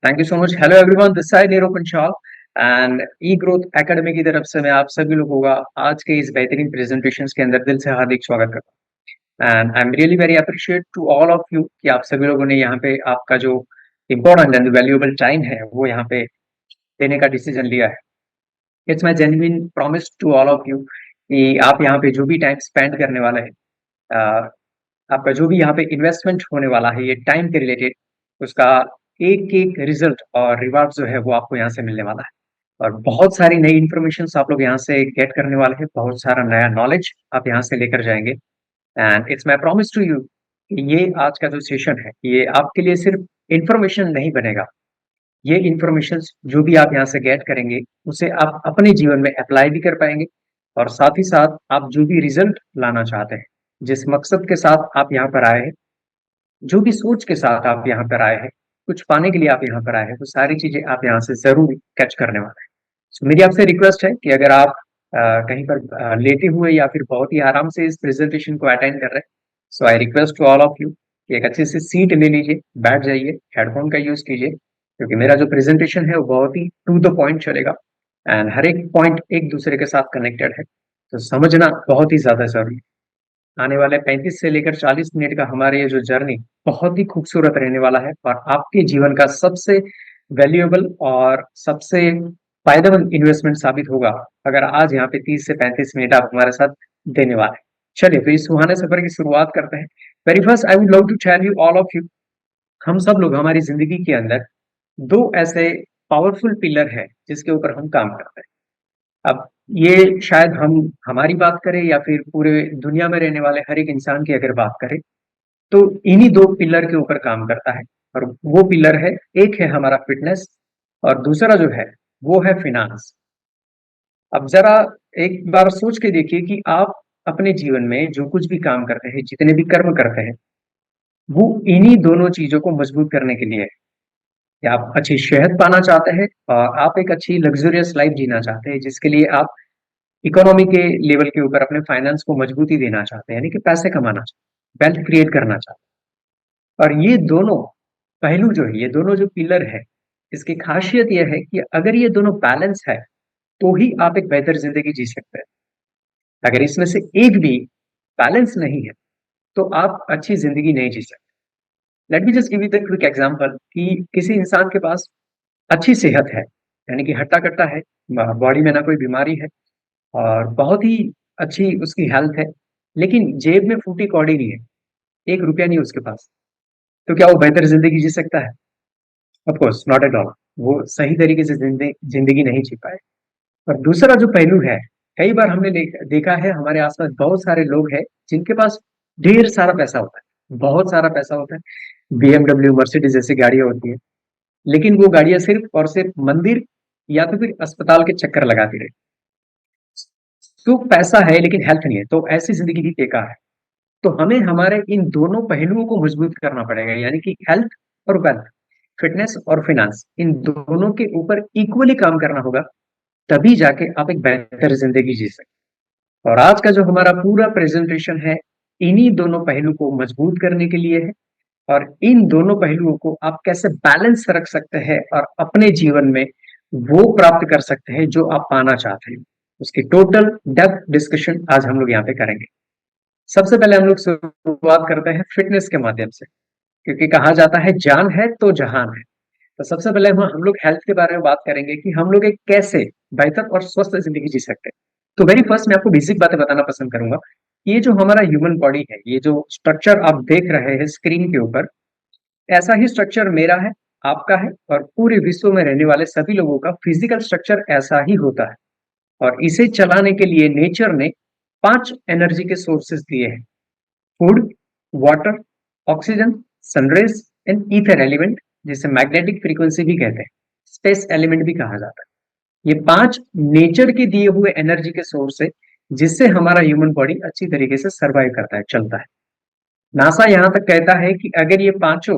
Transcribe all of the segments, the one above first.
Thank you so much. Hello everyone, this side Nirupan Shah and E Growth Academy की तरफ से मैं आप सभी लोगों का आज के इस बेहतरीन प्रेजेंटेशंस के अंदर दिल से हार्दिक स्वागत करता हूँ। And I am really very appreciate to all of you कि आप सभी लोगों ने यहाँ पे आपका जो इम्पोर्टेंट एंड वैल्यूएबल टाइम है वो यहाँ पे देने का डिसीजन लिया है। It's my genuine promise to all of you कि आप यहाँ पे जो भी टाइम स्पेंड करने वाले हैं, अ, आपका जो भी यहाँ पे इन्वेस्टमेंट होने वाला है ये टाइम के रिलेटेड, उसका एक एक रिजल्ट और रिवार्ड जो है वो आपको यहाँ से मिलने वाला है। और बहुत सारी नई इन्फॉर्मेशन आप लोग यहाँ से गेट करने वाले हैं, बहुत सारा नया नॉलेज आप यहाँ से लेकर जाएंगे। And it's my promise to you कि ये आज का जो सेशन है ये आपके लिए सिर्फ इन्फॉर्मेशन नहीं बनेगा। ये इन्फॉर्मेशन जो भी आप यहाँ से गेट करेंगे उसे आप अपने जीवन में अप्लाई भी कर पाएंगे, और साथ ही साथ आप जो भी रिजल्ट लाना चाहते हैं, जिस मकसद के साथ आप यहाँ पर आए हैं, जो भी सोच के साथ आप यहाँ पर आए हैं, कुछ पाने के लिए आप यहाँ पर आए हैं, वो सारी चीजें आप यहाँ से जरूर कैच करने वाले हैं। So, मेरी आपसे रिक्वेस्ट है कि अगर आप कहीं पर लेटे हुए या फिर बहुत ही आराम से इस प्रेजेंटेशन को अटेंड कर रहे हैं, so I request to all of you कि एक अच्छी सी सीट ले लीजिए, बैठ जाइए, हेडफोन का यूज कीजिए, क्योंकि मेरा जो प्रेजेंटेशन है वो बहुत ही टू द पॉइंट चलेगा एंड हर एक पॉइंट एक दूसरे के साथ कनेक्टेड है, तो समझना बहुत ही ज्यादा जरूरी है। आने वाले 35 से लेकर 40 मिनट का हमारे ये जो जर्नी बहुत ही खूबसूरत रहने वाला है और आपके जीवन का सबसे वैल्यूएबल और सबसे फायदेमंद इन्वेस्टमेंट साबित होगा अगर आज यहाँ पे 30 से 35 मिनट आप हमारे साथ देने वाले हैं। चलिए तो इस सुहाने सफर की शुरुआत करते हैं। Very first I would love to tell you all of you, हम सब लोग हमारी जिंदगी के अंदर दो ऐसे पावरफुल पिलर है जिसके ऊपर हम काम करते हैं। अब ये शायद हम हमारी बात करें या फिर पूरे दुनिया में रहने वाले हर एक इंसान की अगर बात करें, तो इन्हीं दो पिलर के ऊपर काम करता है। और वो पिलर है, एक है हमारा फिटनेस और दूसरा जो है वो है फिनांस। अब जरा एक बार सोच के देखिए कि आप अपने जीवन में जो कुछ भी काम करते हैं, जितने भी कर्म करते हैं, वो इन्हीं दोनों चीजों को मजबूत करने के लिए है। कि आप अच्छी सेहत पाना चाहते हैं और आप एक अच्छी लग्जरियस लाइफ जीना चाहते हैं, जिसके लिए आप इकोनॉमी के लेवल के ऊपर अपने फाइनेंस को मजबूती देना चाहते हैं, यानी कि पैसे कमाना चाहते हैं, वेल्थ क्रिएट करना चाहते हैं। और ये दोनों पहलू जो है, ये दोनों जो पिलर है, इसकी खासियत यह है कि अगर ये दोनों बैलेंस है तो ही आप एक बेहतर जिंदगी जी सकते हैं। अगर इसमें से एक भी बैलेंस नहीं है तो आप अच्छी जिंदगी नहीं जी सकते। Let me just give you the quick example कि किसी इंसान के पास अच्छी सेहत है, यानी कि हट्टा कट्टा है, बॉडी में ना कोई बीमारी है और बहुत ही अच्छी उसकी हेल्थ है, लेकिन जेब में फूटी कौड़ी नहीं है, एक रुपया नहीं उसके पास, तो क्या वो बेहतर जिंदगी जी सकता है? Of course not at all. वो सही तरीके से जिंदगी नहीं जी पाए। और दूसरा जो पहलू है, कई बार हमने देखा है हमारे आसपास बहुत सारे लोग हैं जिनके पास ढेर सारा पैसा होता है, बहुत सारा पैसा होता है, बीएमडब्ल्यू मर्सिडीज जैसी गाड़ियां होती है, लेकिन वो गाड़ियां सिर्फ और सिर्फ मंदिर या तो फिर अस्पताल के चक्कर लगाती रहे। तो पैसा है लेकिन हेल्थ नहीं है, तो ऐसी जिंदगी भी बेकार है। तो हमें हमारे इन दोनों पहलुओं को मजबूत करना पड़ेगा, यानी कि हेल्थ और वेल्थ, फिटनेस और फाइनेंस, इन दोनों के ऊपर इक्वली काम करना होगा, तभी जाके आप एक बेहतर जिंदगी जी सकते। और आज का जो हमारा पूरा प्रेजेंटेशन है इन्हीं दोनों पहलू को मजबूत करने के लिए है, और इन दोनों पहलुओं को आप कैसे बैलेंस रख सकते हैं और अपने जीवन में वो प्राप्त कर सकते हैं जो आप पाना चाहते हैं, उसकी टोटल डेप्थ डिस्कशन आज हम लोग यहाँ पे करेंगे। सबसे पहले हम लोग शुरुआत करते हैं फिटनेस के माध्यम से, क्योंकि कहा जाता है जान है तो जहान है। तो सबसे पहले हम लोग हेल्थ के बारे में बात करेंगे कि हम लोग एक कैसे बेहतर और स्वस्थ जिंदगी जी सकते हैं। तो वेरी फर्स्ट मैं आपको बेसिक बातें बताना पसंद करूंगा। ये जो हमारा ह्यूमन बॉडी है, ये जो स्ट्रक्चर आप देख रहे हैं स्क्रीन के ऊपर, ऐसा ही स्ट्रक्चर मेरा है, आपका है, और पूरे विश्व में रहने वाले सभी लोगों का फिजिकल स्ट्रक्चर ऐसा ही होता है। और इसे चलाने के लिए नेचर ने 5 एनर्जी के सोर्सेस दिए हैं: food, water, oxygen, sun rays and ether element, जिसे मैग्नेटिक फ्रीक्वेंसी भी कहते हैं, स्पेस एलिमेंट भी कहा जाता है। ये 5 नेचर के दिए हुए एनर्जी के सोर्स है, जिससे हमारा ह्यूमन बॉडी अच्छी तरीके से सर्वाइव करता है, चलता है। नासा यहां तक कहता है कि अगर ये पांचों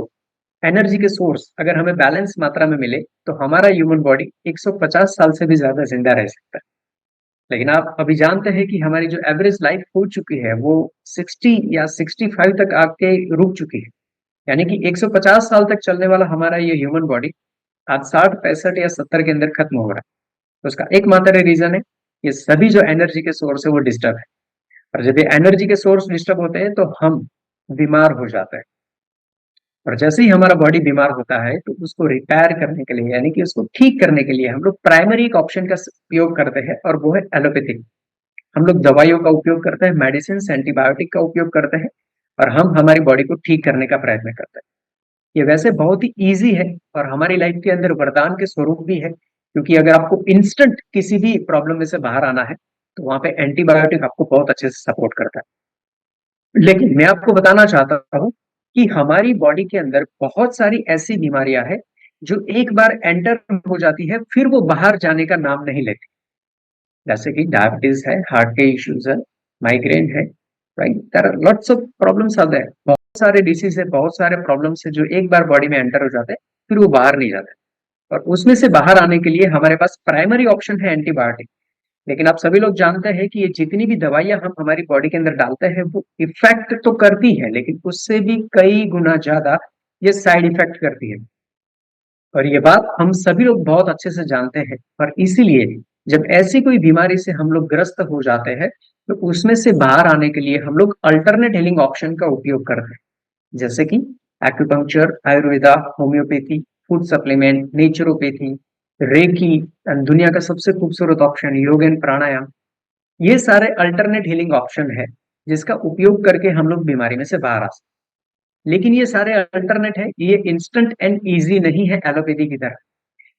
एनर्जी के सोर्स अगर हमें बैलेंस मात्रा में मिले तो हमारा ह्यूमन बॉडी 150 साल से भी ज्यादा जिंदा रह सकता है। लेकिन आप अभी जानते हैं कि हमारी जो एवरेज लाइफ हो चुकी है वो 60 या 65 तक आके रुक चुकी है, यानी कि 150 साल तक चलने वाला हमारा ये ह्यूमन बॉडी आज 60, 65 या 70 के अंदर खत्म हो रहा है। तो उसका एकमात्र रीजन है, ये सभी जो एनर्जी के सोर्स है वो डिस्टर्ब है। और जब ये एनर्जी के सोर्स डिस्टर्ब होते हैं तो हम बीमार हो जाते हैं। और जैसे ही हमारा बॉडी बीमार होता है तो उसको रिपेयर करने के लिए, यानी कि उसको ठीक करने के लिए हम लोग प्राइमरी एक ऑप्शन का उपयोग करते हैं, और वो है एलोपैथिक। हम लोग दवाइयों का उपयोग करते हैं, मेडिसिन, एंटीबायोटिक का उपयोग करते हैं, और हम हमारी बॉडी को ठीक करने का प्रयत्न करते हैं। ये वैसे बहुत ही ईज़ी है और हमारी लाइफ के अंदर वरदान के स्वरूप भी है, क्योंकि अगर आपको इंस्टेंट किसी भी प्रॉब्लम में से बाहर आना है, तो वहाँ पे एंटीबायोटिक आपको बहुत अच्छे से सपोर्ट करता है। लेकिन मैं आपको बताना चाहता हूँ कि हमारी बॉडी के अंदर बहुत सारी ऐसी बीमारियाँ हैं, जो एक बार एंटर हो जाती है, फिर वो बाहर जाने का नाम नहीं लेती। जैसे कि डायबिटीज़ है, हार्ट के इश्यूज़ है, माइग्रेन है, right? There are lots of problems are there. बहुत सारे डिसीज़ है, बहुत सारे प्रॉब्लम्स है जो एक बार बॉडी में एंटर हो जाते हैं, फिर वो बाहर नहीं जाते। और उसमें से बाहर आने के लिए हमारे पास प्राइमरी ऑप्शन है एंटीबायोटिक। लेकिन आप सभी लोग जानते हैं कि ये जितनी भी दवाइयाँ हम हमारी बॉडी के अंदर डालते हैं, वो इफ़ेक्ट तो करती है, लेकिन उससे भी कई गुना ज़्यादा ये साइड इफ़ेक्ट करती है। और ये बात हम सभी लोग बहुत अच्छे से जानते हैं, और इसीलिए जब ऐसी कोई बीमारी से हम लोग ग्रस्त हो जाते हैं, तो उसमें से बाहर आने के लिए हम लोग अल्टरनेट हीलिंग ऑप्शन का उपयोग करते हैं, जैसे कि acupuncture, Ayurveda, homeopathy, food supplement, naturopathy, reiki, and दुनिया का सबसे खूबसूरत ऑप्शन योग एंड प्राणायाम। ये सारे अल्टरनेट हीलिंग ऑप्शन है, जिसका उपयोग करके हम लोग बीमारी में से बाहर आ सकते हैं। लेकिन ये सारे अल्टरनेट है, ये इंस्टेंट एंड ईजी नहीं है एलोपैथी की तरह।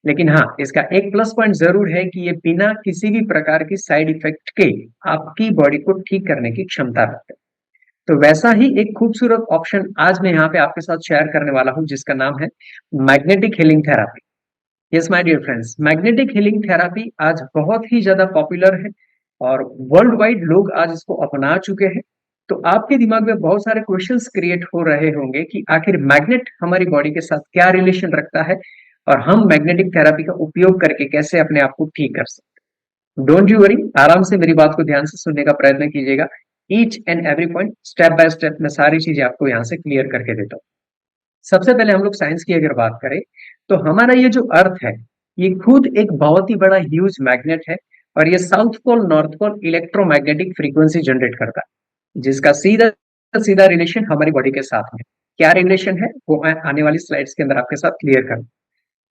लेकिन हाँ, इसका एक प्लस पॉइंट ज़रूर है कि ये बिना किसी भी प्रकार की साइड इफ़ेक्ट के आपकी बॉडी को ठीक करने की क्षमता रखते हैं। तो वैसा ही एक खूबसूरत ऑप्शन आज मैं यहाँ पे आपके साथ शेयर करने वाला हूँ, जिसका नाम है magnetic healing therapy. Yes my dear friends, magnetic healing therapy आज बहुत ही ज़्यादा पॉपुलर है, और वर्ल्ड वाइड लोग आज इसको अपना चुके हैं। तो आपके दिमाग में बहुत सारे क्वेश्चंस क्रिएट हो रहे होंगे कि आखिर मैग्नेट हमारी बॉडी के साथ क्या रिलेशन रखता है, और हम मैग्नेटिक थेरेपी का उपयोग करके कैसे अपने आप को ठीक कर सकते हैं। डोंट यू वरी, आराम से मेरी बात को ध्यान से सुनने का प्रयत्न कीजिएगा। Each and every point step by step मैं सारी चीजें आपको यहाँ से क्लियर करके देता हूँ। सबसे पहले हम लोग साइंस की अगर बात करें, तो हमारा ये जो अर्थ है, ये खुद एक बहुत ही बड़ा ह्यूज मैग्नेट है, और ये south pole north pole electromagnetic frequency generate करता है, जिसका सीधा सीधा रिलेशन हमारी बॉडी के साथ में। क्या रिलेशन है वो मैं आने वाली स्लाइड्स के अंदर आपके साथ क्लियर करूँ।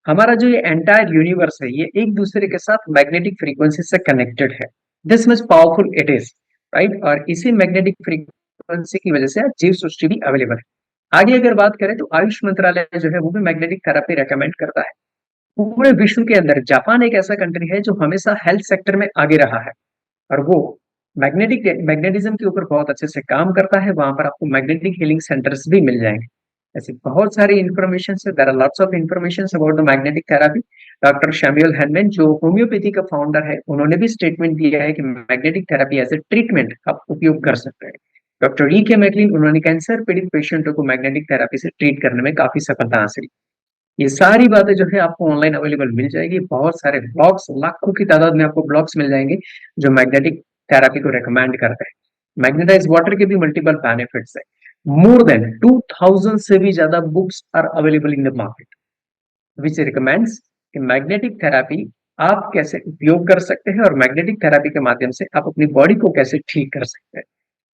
हमारा जो ये एंटायर यूनिवर्स है, ये एक दूसरे के साथ मैग्नेटिक फ्रीक्वेंसी से कनेक्टेड है। This much powerful it is, right? और इसी मैग्नेटिक फ्रीक्वेंसी की वजह से आज जीव सृष्टि भी अवेलेबल है। आगे अगर बात करें तो आयुष मंत्रालय जो है वो भी मैग्नेटिक थेरेपी रेकमेंड करता है। पूरे विश्व के अंदर जापान एक ऐसा कंट्री है जो हमेशा हेल्थ सेक्टर में आगे रहा है, और वो मैग्नेटिज्म के ऊपर बहुत अच्छे से काम करता है। वहां पर आपको मैग्नेटिक हीलिंग सेंटर्स भी मिल जाएंगे। ऐसी बहुत सारी इन्फॉर्मेशन है, there are lots of information about the magnetic therapy. Doctor Samuel Hahnemann जो होम्योपैथी का फाउंडर है, उन्होंने भी स्टेटमेंट दिया है कि magnetic therapy as a treatment आप उपयोग कर सकते हैं। डॉक्टर ई के मैकलिन, उन्होंने कैंसर पीड़ित पेशेंटों को मैग्नेटिक थेरेपी से ट्रीट करने में काफी सफलता हासिल की। ये सारी बातें जो है आपको ऑनलाइन अवेलेबल मिल जाएगी। बहुत सारे ब्लॉग्स, लाखों की तादाद में आपको ब्लॉग्स मिल जाएंगे जो मैग्नेटिक थेरेपी को रिकमेंड करते हैं। मैग्नेटाइज वाटर के भी मल्टीपल बेनिफिट्स है। मोर देन 2000 से भी ज्यादा books are available in the market which recommends कि मैग्नेटिक थेरेपी आप कैसे उपयोग कर सकते हैं, और मैग्नेटिक थेरेपी के माध्यम से आप अपनी बॉडी को कैसे ठीक कर सकते हैं।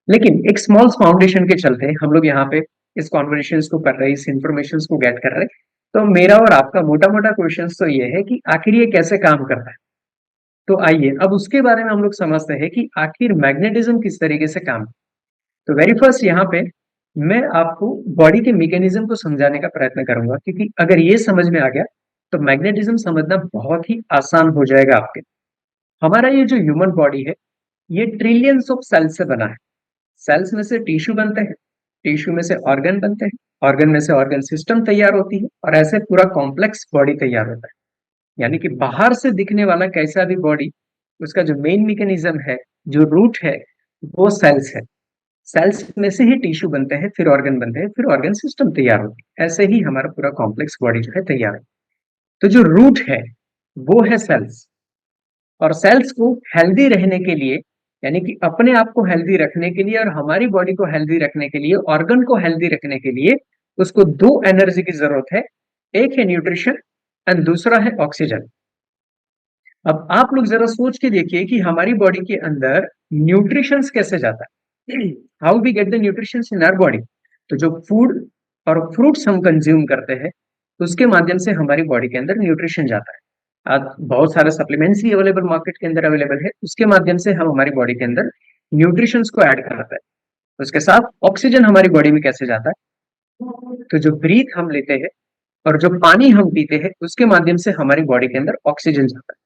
लेकिन एक स्मॉल फाउंडेशन के चलते हम लोग यहाँ पे इस कॉन्वर्सेशन को कर रहे हैं, इस इंफॉर्मेशन को गेट कर रहे हैं। तो मेरा और आपका मोटा मोटा क्वेश्चन तो ये है कि आखिर ये कैसे काम करता है। तो आइए अब उसके बारे में हम लोग समझते हैं कि आखिर मैग्नेटिज्म किस तरीके से काम। तो वेरी फर्स्ट यहाँ पे मैं आपको बॉडी के मैकेनिज्म को समझाने का प्रयत्न करूंगा, क्योंकि अगर ये समझ में आ गया तो मैग्नेटिज्म समझना बहुत ही आसान हो जाएगा आपके। हमारा ये जो ह्यूमन बॉडी है, ये ट्रिलियंस ऑफ सेल्स से बना है। सेल्स में से टिश्यू बनते हैं, टिश्यू में से ऑर्गन बनते हैं, ऑर्गन में से ऑर्गन सिस्टम तैयार होती है, और ऐसे पूरा कॉम्प्लेक्स बॉडी तैयार होता है। यानी कि बाहर से दिखने वाला कैसा भी बॉडी, उसका जो मेन मैकेनिज्म है, जो रूट है, वो सेल्स है। सेल्स में से ही टिश्यू बनते हैं, फिर ऑर्गन बनते हैं, फिर ऑर्गन सिस्टम तैयार होती है। ऐसे ही हमारा पूरा कॉम्प्लेक्स बॉडी जो है तैयार है। तो जो रूट है वो है सेल्स। और सेल्स को हेल्दी रहने के लिए, यानी कि अपने आप को हेल्दी रखने के लिए और हमारी बॉडी को हेल्दी रखने के लिए, ऑर्गन को हेल्दी रखने के लिए, उसको दो एनर्जी की जरूरत है। एक है न्यूट्रिशन, एंड दूसरा है ऑक्सीजन। अब आप लोग जरा सोच के देखिए कि हमारी बॉडी के अंदर न्यूट्रिशंस कैसे जाता है, how we get the nutritions in our body. तो जो फूड और फ्रूट्स हम कंज्यूम करते हैं उसके माध्यम से हमारी बॉडी के अंदर न्यूट्रिशन जाता है। आज बहुत सारे सप्लीमेंट्स भी अवेलेबल मार्केट के अंदर अवेलेबल है, उसके माध्यम से हम हमारी बॉडी के अंदर न्यूट्रिशंस को ऐड करते हैं। उसके साथ ऑक्सीजन हमारी बॉडी में कैसे जाता है, तो जो ब्रीथ हम लेते हैं और जो पानी हम पीते हैं उसके माध्यम से हमारी बॉडी के अंदर ऑक्सीजन जाता है।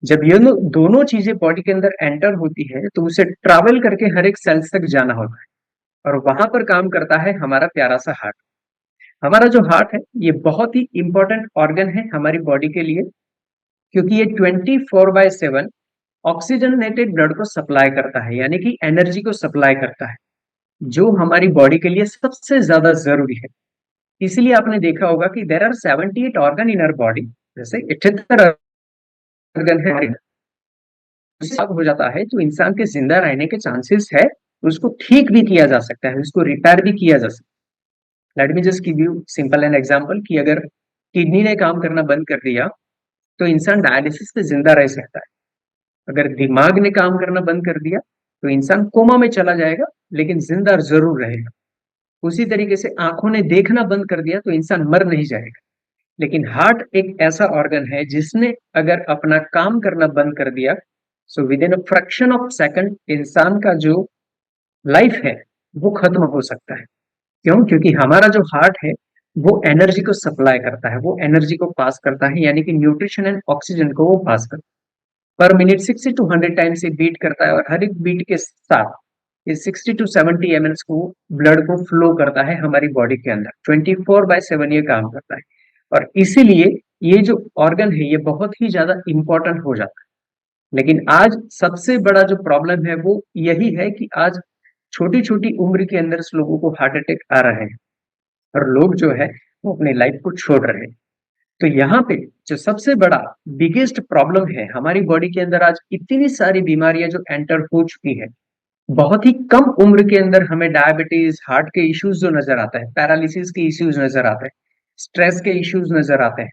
जब ये दोनों चीजें बॉडी के अंदर एंटर होती है तो उसे ट्रैवल करके हर एक सेल्स तक जाना होता है, और वहां पर काम करता है हमारा प्यारा सा हार्ट। हमारा जो हार्ट है ये बहुत ही इंपॉर्टेंट ऑर्गन है हमारी बॉडी के लिए, क्योंकि ये 24/7 ऑक्सीजनेटेड ब्लड को सप्लाई करता है, यानी कि एनर्जी को सप्लाई करता है, जो हमारी बॉडी के लिए सबसे ज्यादा जरूरी है। इसलिए आपने देखा होगा कि there are 78 organ in our body, जैसे 78 ऑर्गन है। खराब हो जाता है तो इंसान के जिंदा रहने के चांसेस है, उसको ठीक भी किया जा सकता है, उसको रिपेयर भी किया जा सकता है। Let me just give you simple an example कि अगर किडनी ने काम करना बंद कर दिया तो इंसान डायलिसिस पे जिंदा रह सकता है। अगर दिमाग ने काम करना बंद कर दिया तो इंसान कोमा में चला जाएगा, लेकिन जिंदा जरूर रहेगा। उसी तरीके से आंखों ने देखना बंद कर दिया तो इंसान मर नहीं जाएगा। लेकिन हार्ट एक ऐसा ऑर्गन है जिसने अगर अपना काम करना बंद कर दिया, so with in a fraction of second इंसान का जो लाइफ है वो खत्म हो सकता है। क्यों? क्योंकि हमारा जो हार्ट है वो एनर्जी को सप्लाई करता है, वो एनर्जी को पास करता है, यानी कि न्यूट्रिशन एंड ऑक्सीजन को वो पास करता है। पर मिनट 60 to 100 टाइम्स से बीट करता है, और हर एक बीट के साथ ये 60 to 70 ml को ब्लड को फ्लो करता है हमारी बॉडी के अंदर। 24/7 ये काम करता है, और इसीलिए ये जो ऑर्गन है ये बहुत ही ज्यादा इंपॉर्टेंट हो जाता है। लेकिन आज सबसे बड़ा जो प्रॉब्लम है वो यही है कि आज छोटी छोटी उम्र के अंदर लोगों को हार्ट अटैक आ रहे हैं, और लोग जो है वो अपनी लाइफ को छोड़ रहे हैं। तो यहाँ पे जो सबसे बड़ा बिगेस्ट प्रॉब्लम है हमारी बॉडी के अंदर, आज इतनी सारी बीमारियां जो एंटर हो चुकी है, बहुत ही कम उम्र के अंदर हमें डायबिटीज, हार्ट के इश्यूज जो नजर आता है, पैरालिसिस के इश्यूज नजर आते हैं, स्ट्रेस के इश्यूज नजर आते हैं,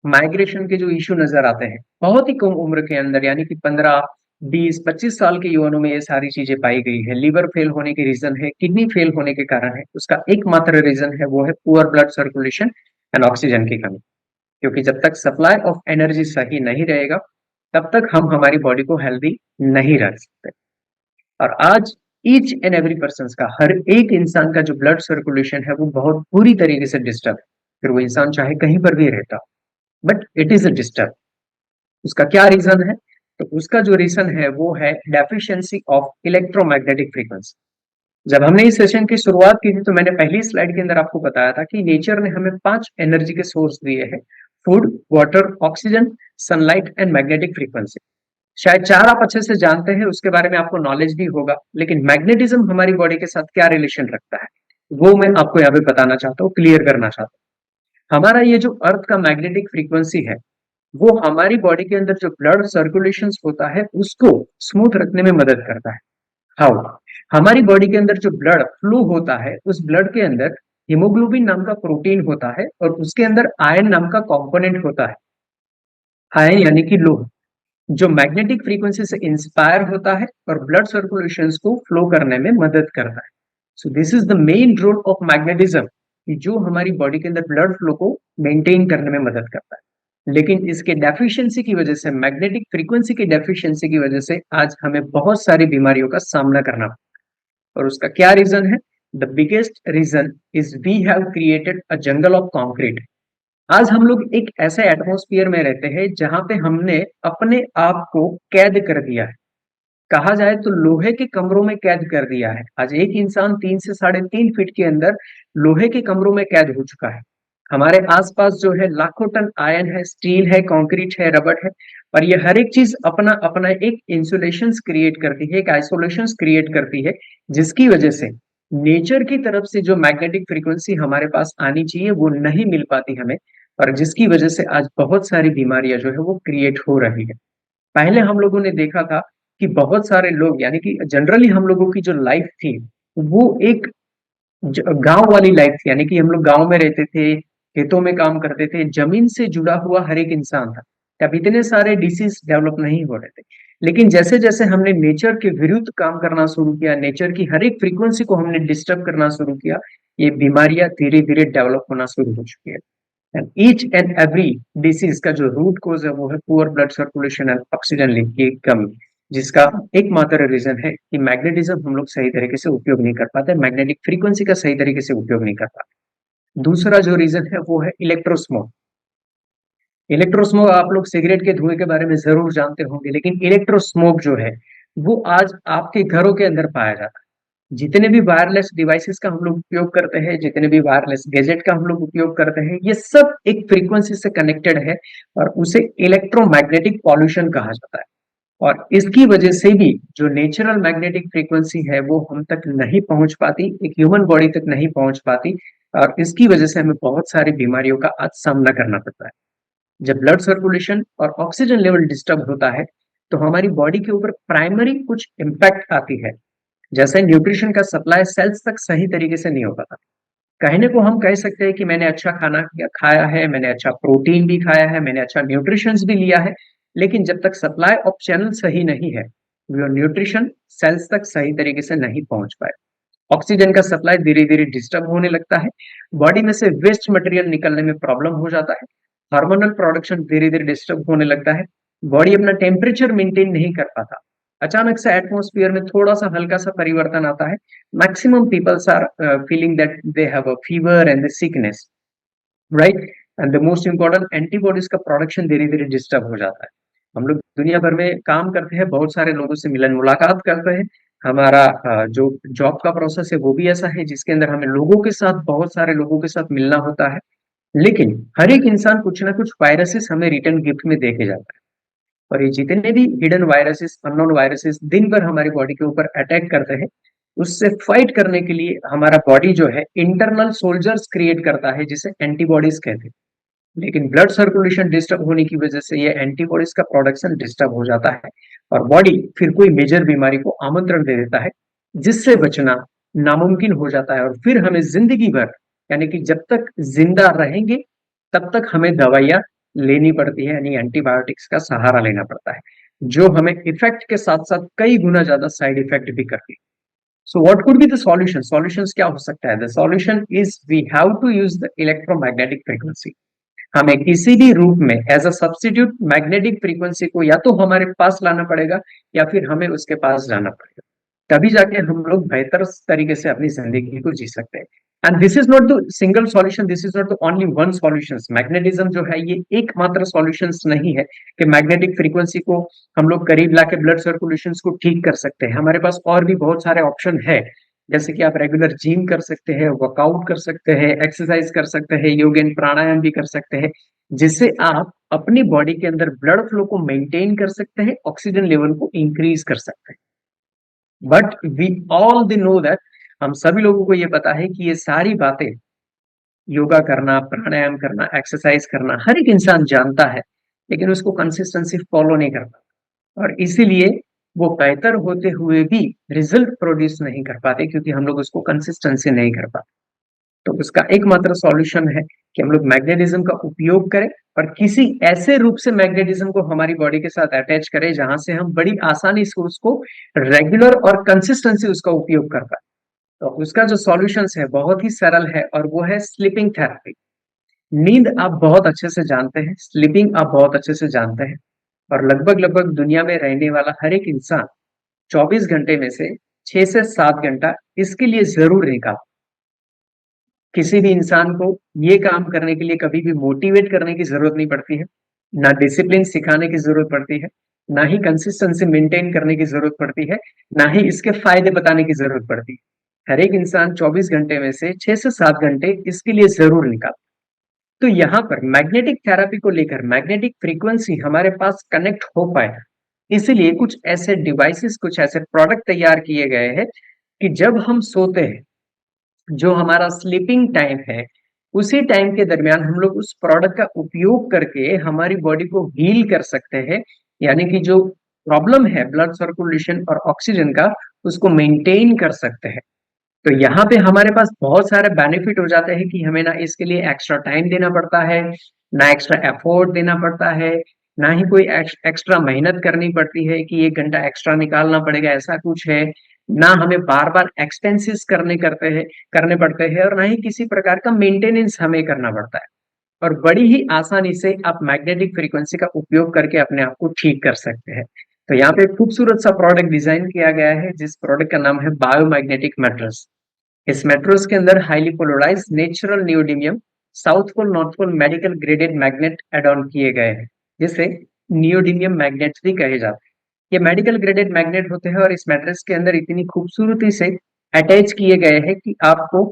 माइग्रेशन के जो इश्यू नजर आते हैं, बहुत ही कम उम्र के अंदर, यानी कि 15, 20, 25 साल के युवाओं में ये सारी चीजें पाई गई है। लिवर फेल होने के रीजन है, किडनी फेल होने के कारण है, उसका एकमात्र रीजन है वो है poor blood circulation and oxygen की कमी। क्योंकि जब तक सप्लाई ऑफ एनर्जी सही नहीं रहेगा तब तक हम हमारी बॉडी को हेल्दी नहीं रख सकते। और आज ईच एंड एवरी पर्सन का, हर एक इंसान का जो ब्लड सर्कुलेशन है वो बहुत बुरी तरीके से डिस्टर्ब है, फिर वो इंसान चाहे कहीं पर भी रहता, but it is a disturb. उसका क्या रीजन है? तो उसका जो रीजन है वो है डेफिशिएंसी ऑफ इलेक्ट्रोमैग्नेटिक फ्रीक्वेंसी। जब हमने इस सेशन की शुरुआत की थी तो मैंने पहली स्लाइड के अंदर आपको बताया था कि नेचर ने हमें 5 एनर्जी के सोर्स दिए हैं: food, water, oxygen, sunlight and magnetic frequency. शायद 4 आप अच्छे से जानते हैं, उसके बारे में आपको नॉलेज भी होगा, लेकिन मैग्नेटिज्म हमारी बॉडी के साथ क्या रिलेशन रखता है वो मैं आपको यहाँ पे बताना चाहता हूँ, क्लियर करना चाहता हूँ। हमारा ये जो अर्थ का मैग्नेटिक फ्रीक्वेंसी है वो हमारी बॉडी के अंदर जो ब्लड सर्कुलेशन होता है उसको स्मूथ रखने में मदद करता है। हाउ? हमारी बॉडी के अंदर जो ब्लड फ्लो होता है उस ब्लड के अंदर हीमोग्लोबिन नाम का प्रोटीन होता है, और उसके अंदर आयन नाम का कंपोनेंट होता है। आयन यानी कि लोह, जो मैग्नेटिक फ्रीक्वेंसी से इंस्पायर होता है और ब्लड सर्कुलेशन को फ्लो करने में मदद करता है। So this is the main role of magnetism, जो हमारी बॉडी के अंदर ब्लड फ्लो को मेंटेन करने में मदद करता है। लेकिन इसके डेफिशिएंसी की वजह से, मैग्नेटिक फ्रीक्वेंसी की डेफिशिएंसी की वजह से आज हमें बहुत सारी बीमारियों का सामना करना पड़ता है। और उसका क्या रीजन है? The biggest reason is we have created a jungle of concrete. आज हम लोग एक ऐसे एटमॉस्फेयर में रहते हैं जहां पे हमने अपने आप को कैद कर दिया है। कहा जाए तो लोहे के कमरों में कैद कर दिया है। आज एक इंसान 3 से 3.5 फीट के अंदर लोहे के कमरों में कैद हो चुका है। हमारे आसपास जो है लाखों टन आयन है, स्टील है, कंक्रीट है, रबड़ है, और ये हर एक चीज अपना अपना एक इंसुलेशन क्रिएट करती है, एक आइसोलेशन क्रिएट करती है, जिसकी वजह से नेचर की तरफ से जो मैग्नेटिक फ्रीक्वेंसी हमारे पास आनी चाहिए वो नहीं मिल पाती हमें, और जिसकी वजह से आज बहुत सारी बीमारियां जो है वो क्रिएट हो रही है। पहले हम लोगों ने देखा था कि बहुत सारे लोग, यानी कि जनरली हम लोगों की जो लाइफ थी वो एक गांव वाली लाइफ थी, यानी कि हम लोग गांव में रहते थे, खेतों में काम करते थे, जमीन से जुड़ा हुआ हर एक इंसान था। तब इतने सारे डिसीज डेवलप नहीं हो रहे थे। लेकिन जैसे जैसे हमने नेचर के विरुद्ध काम करना शुरू किया, नेचर की हर एक फ्रीक्वेंसी को हमने डिस्टर्ब करना शुरू किया, ये बीमारियां धीरे धीरे डेवलप होना शुरू हो चुकी है। And each and every disease का जो रूट कोज है वो है poor blood circulation and oxygen level की कमी, जिसका एकमात्र रीजन है कि मैग्नेटिज्म हम लोग सही तरीके से उपयोग नहीं कर पाते, मैग्नेटिक फ्रीक्वेंसी का सही तरीके से उपयोग नहीं कर पाते। दूसरा जो रीजन है वो है इलेक्ट्रोस्मोक। इलेक्ट्रोस्मोक, आप लोग सिगरेट के धुएं के बारे में जरूर जानते होंगे, लेकिन इलेक्ट्रोस्मोक जो है वो आज आपके घरों के अंदर पाया जाता है। जितने भी वायरलेस डिवाइसेस का हम लोग उपयोग करते हैं, जितने भी वायरलेस गैजेट का हम लोग उपयोग करते हैं, ये सब एक फ्रीक्वेंसी से कनेक्टेड है और उसे इलेक्ट्रोमैग्नेटिक पॉल्यूशन कहा जाता है। और इसकी वजह से भी जो नेचुरल मैग्नेटिक फ्रीक्वेंसी है वो हम तक नहीं पहुंच पाती, एक ह्यूमन बॉडी तक नहीं पहुंच पाती, और इसकी वजह से हमें बहुत सारी बीमारियों का आज सामना करना पड़ता है। जब ब्लड सर्कुलेशन और ऑक्सीजन लेवल डिस्टर्ब होता है तो हमारी बॉडी के ऊपर प्राइमरी कुछ इम्पैक्ट आती है। जैसे न्यूट्रिशन का सप्लाई सेल्स तक सही तरीके से नहीं हो पाता। कहने को हम कह सकते हैं कि मैंने अच्छा खाना खाया है, मैंने अच्छा प्रोटीन भी खाया है, मैंने अच्छा न्यूट्रिशंस भी लिया है, लेकिन जब तक सप्लाई ऑफ चैनल सही नहीं है, वो न्यूट्रिशन सेल्स तक सही तरीके से नहीं पहुंच पाए। ऑक्सीजन का सप्लाई धीरे धीरे डिस्टर्ब होने लगता है, बॉडी में से वेस्ट मटेरियल निकलने में प्रॉब्लम हो जाता है, हार्मोनल प्रोडक्शन धीरे धीरे डिस्टर्ब होने लगता है, बॉडी अपना टेम्परेचर मेंटेन नहीं कर पाता। अचानक से एटमॉस्फेयर में थोड़ा सा हल्का सा परिवर्तन आता है, maximum peoples are feeling that they have a fever and sickness, right? And the most important, antibodies का प्रोडक्शन धीरे धीरे डिस्टर्ब हो जाता है। हम लोग दुनिया भर में काम करते हैं, बहुत सारे लोगों से मिलन मुलाकात करते हैं। हमारा जो जॉब का प्रोसेस है वो भी ऐसा है जिसके अंदर हमें लोगों के साथ, बहुत सारे लोगों के साथ मिलना होता है। लेकिन हर एक इंसान कुछ ना कुछ वायरसेस हमें रिटर्न गिफ्ट में देके जाता है। और ये जितने भी हिडन वायरसेस, अननोन वायरसेस दिन भर हमारी बॉडी के ऊपर अटैक करते हैं, उससे फाइट करने के लिए हमारा बॉडी जो है इंटरनल सोल्जर्स क्रिएट करता है, जिसे एंटीबॉडीज कहते हैं। लेकिन ब्लड सर्कुलेशन डिस्टर्ब होने की वजह से ये एंटीबॉडीज का प्रोडक्शन डिस्टर्ब हो जाता है और बॉडी फिर कोई मेजर बीमारी को आमंत्रण दे देता है, जिससे बचना नामुमकिन हो जाता है। और फिर हमें जिंदगी भर, यानी कि जब तक जिंदा रहेंगे तब तक हमें दवाइयां लेनी पड़ती है, यानी एंटीबायोटिक्स का सहारा लेना पड़ता है, जो हमें इफेक्ट के साथ साथ कई गुना ज्यादा साइड इफेक्ट भी करती है। So what could be the solution? Solutions क्या हो सकता है? The solution is we have to use the electromagnetic frequency. हमें किसी भी रूप में as a substitute magnetic frequency को या तो हमारे पास लाना पड़ेगा या फिर हमें उसके पास जाना पड़ेगा। तभी जाके हम लोग बेहतर तरीके से अपनी जिंदगी को जी सकते हैं। And this is not the single solution, this is not the only one solution. Magnetism जो है ये एकमात्र सॉल्यूशन नहीं है कि मैग्नेटिक फ्रीक्वेंसी को हम लोग करीब लाके ब्लड सर्कुलेशन को ठीक कर सकते हैं। हमारे पास और भी बहुत सारे ऑप्शन है, जैसे कि आप रेगुलर जिम कर सकते हैं, वर्कआउट कर सकते हैं, एक्सरसाइज कर सकते हैं, योग एंड प्राणायाम भी कर सकते हैं, जिससे आप अपनी बॉडी के अंदर ब्लड फ्लो को मेंटेन कर सकते हैं, ऑक्सीजन लेवल को इंक्रीज कर सकते हैं। But we all they know that, हम सभी लोगों को ये पता है कि ये सारी बातें, योगा करना, प्राणायाम करना, एक्सरसाइज करना, हर एक इंसान जानता है, लेकिन उसको कंसिस्टेंसी फॉलो नहीं करता और इसीलिए वो बेहतर होते हुए भी रिजल्ट प्रोड्यूस नहीं कर पाते, क्योंकि हम लोग उसको कंसिस्टेंसी नहीं कर पाते। तो उसका एकमात्र सॉल्यूशन है कि हम लोग मैग्नेटिज्म का उपयोग करें और किसी ऐसे रूप से मैग्नेटिज्म को हमारी बॉडी के साथ अटैच करें जहां से हम बड़ी आसानी से उसको रेगुलर और कंसिस्टेंसी उसका उपयोग कर पाए। तो उसका जो सॉल्यूशन है बहुत ही सरल है और वो है स्लीपिंग थेरेपी। नींद आप बहुत अच्छे से जानते हैं, स्लीपिंग आप बहुत अच्छे से जानते हैं, और लगभग लगभग दुनिया में रहने वाला हर एक इंसान 24 घंटे में से 6 से 7 घंटा इसके लिए जरूर निकाल। किसी भी इंसान को ये काम करने के लिए कभी भी मोटिवेट करने की जरूरत नहीं पड़ती है, ना डिसिप्लिन सिखाने की जरूरत पड़ती है, ना ही कंसिस्टेंसी मेंटेन करने की जरूरत पड़ती है, ना ही इसके फायदे बताने की जरूरत पड़ती है। हर एक इंसान 24 घंटे में से 6 से 7 घंटे इसके लिए जरूर निकाल। तो यहाँ पर मैग्नेटिक थेरेपी को लेकर मैग्नेटिक फ्रीक्वेंसी हमारे पास कनेक्ट हो पाए, इसीलिए कुछ ऐसे डिवाइसेस, कुछ ऐसे प्रोडक्ट तैयार किए गए हैं कि जब हम सोते हैं, जो हमारा स्लीपिंग टाइम है, उसी टाइम के दरमियान हम लोग उस प्रोडक्ट का उपयोग करके हमारी बॉडी को हील कर सकते हैं, यानी कि जो प्रॉब्लम है ब्लड सर्कुलेशन और ऑक्सीजन का, उसको मेंटेन कर सकते हैं। तो यहाँ पे हमारे पास बहुत सारे बेनिफिट हो जाते हैं कि हमें ना इसके लिए एक्स्ट्रा टाइम देना पड़ता है, ना एक्स्ट्रा एफर्ट देना पड़ता है, ना ही कोई एक्स्ट्रा मेहनत करनी पड़ती है कि 1 घंटा एक्स्ट्रा निकालना पड़ेगा, ऐसा कुछ है। ना हमें बार-बार एक्सपेंसेस करने पड़ते हैं और ना ही किसी प्रकार का मेंटेनेंस हमें करना पड़ता है। और बड़ी ही आसानी से आप मैग्नेटिक फ्रीक्वेंसी का उपयोग करके अपने आप को ठीक कर सकते हैं। तो यहाँ पे खूबसूरत सा प्रोडक्ट डिज़ाइन किया गया है, जिस प्रोडक्ट का नाम है बायोमैग्नेटिक मैट्रेस। इस मैट्रेस के अंदर highly polarised natural neodymium south pole north pole medical graded magnet add on किए गए हैं, जिसे नियोडिमियम मैग्नेट्स भी कहे जाते हैं। ये मेडिकल ग्रेडेड मैग्नेट होते हैं और इस मैट्रेस के अंदर इतनी खूबसूरती से अटैच किए गए हैं कि आपको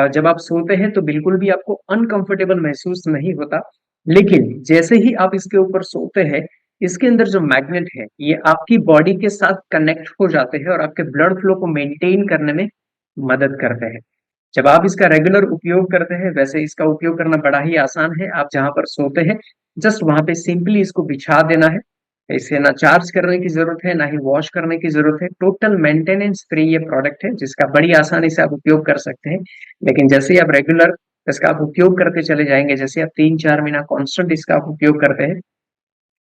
जब आप सोते हैं तो बिल्कुल भी आपको अनकंफर्टेबल महसूस नहीं होता। लेकिन जैसे ही आप इसके ऊपर सोते हैं, इसके अंदर जो मैग्नेट है, ये आपकी बॉडी के साथ कनेक्ट हो जाते हैं और आपके ब्लड फ्लो को मेंटेन करने में मदद करते हैं। जब आप इसका रेगुलर उपयोग करते हैं, वैसे इसका उपयोग करना बड़ा ही आसान है। आप जहाँ पर सोते हैं, जस्ट वहाँ पे सिंपली इसको बिछा देना है। इसे ना चार्ज करने की ज़रूरत है, ना ही वॉश करने की ज़रूरत है। टोटल मेंटेनेंस फ्री ये प्रोडक्ट है, जिसका बड़ी आसानी से आप उपयोग कर सकते हैं। लेकिन जैसे ही आप रेगुलर इसका आप उपयोग करते चले जाएँगे, जैसे आप 3-4 महीना कांस्टेंट इसका आप उपयोग करते हैं,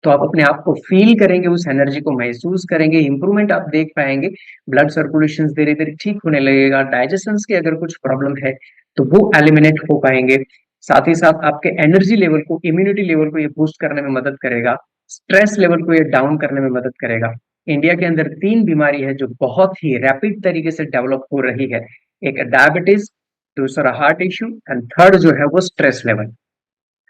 तो आप अपने आप को फ़ील करेंगे, उस एनर्जी को महसूस करेंगे, इम्प्रूवमेंट आप देख पाएँगे, ब्लड सर्कुलेशंस धीरे-धीरे ठीक होने लगेगा, डाइजेशंस की अगर कुछ प्रॉब्लम है, तो वो एलिमिनेट हो पाएँगे। साथ ही साथ आपके एनर्जी लेवल को, इम्यूनिटी लेवल को ये बूस्ट करने में मदद करेगा, स्ट्रेस लेवल को ये डाउन करने में मदद करेगा। इंडिया के अंदर 3 बीमारी है जो बहुत ही रैपिड तरीके से डेवलप हो रही है। एक डायबिटीज़, दूसरा हार्ट इश्यू एंड थर्ड जो है वो स्ट्रेस लेवल।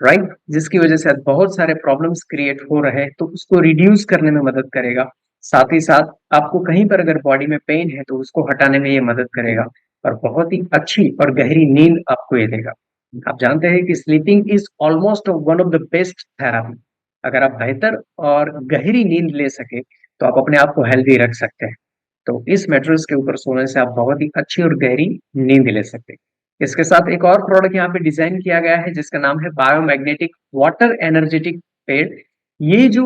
राइट? जिसकी वजह से आज बहुत सारे प्रॉब्लम्स क्रिएट हो रहे हैं, तो उसको रिड्यूस करने में मदद करेगा। साथ ही साथ आपको कहीं पर अगर बॉडी में पेन है, तो उसको हटाने में ये मदद करेगा और बहुत ही अच्छी और गहरी नींद आपको ये देगा। आप जानते हैं कि sleeping is almost one of the best therapy. अगर आप बेहतर और गहरी नींद ले सकें, तो आप अपने आप को हेल्दी रख सकते हैं। तो इस मैट्रेस के ऊपर सोने से आप बहुत ही अच्छी और गहरी नींद ले सकते हैं। इसके साथ एक और प्रोडक्ट यहाँ पे डिज़ाइन किया गया है जिसका नाम है बायोमैग्नेटिक वाटर एनर्जेटिक पैड। ये जो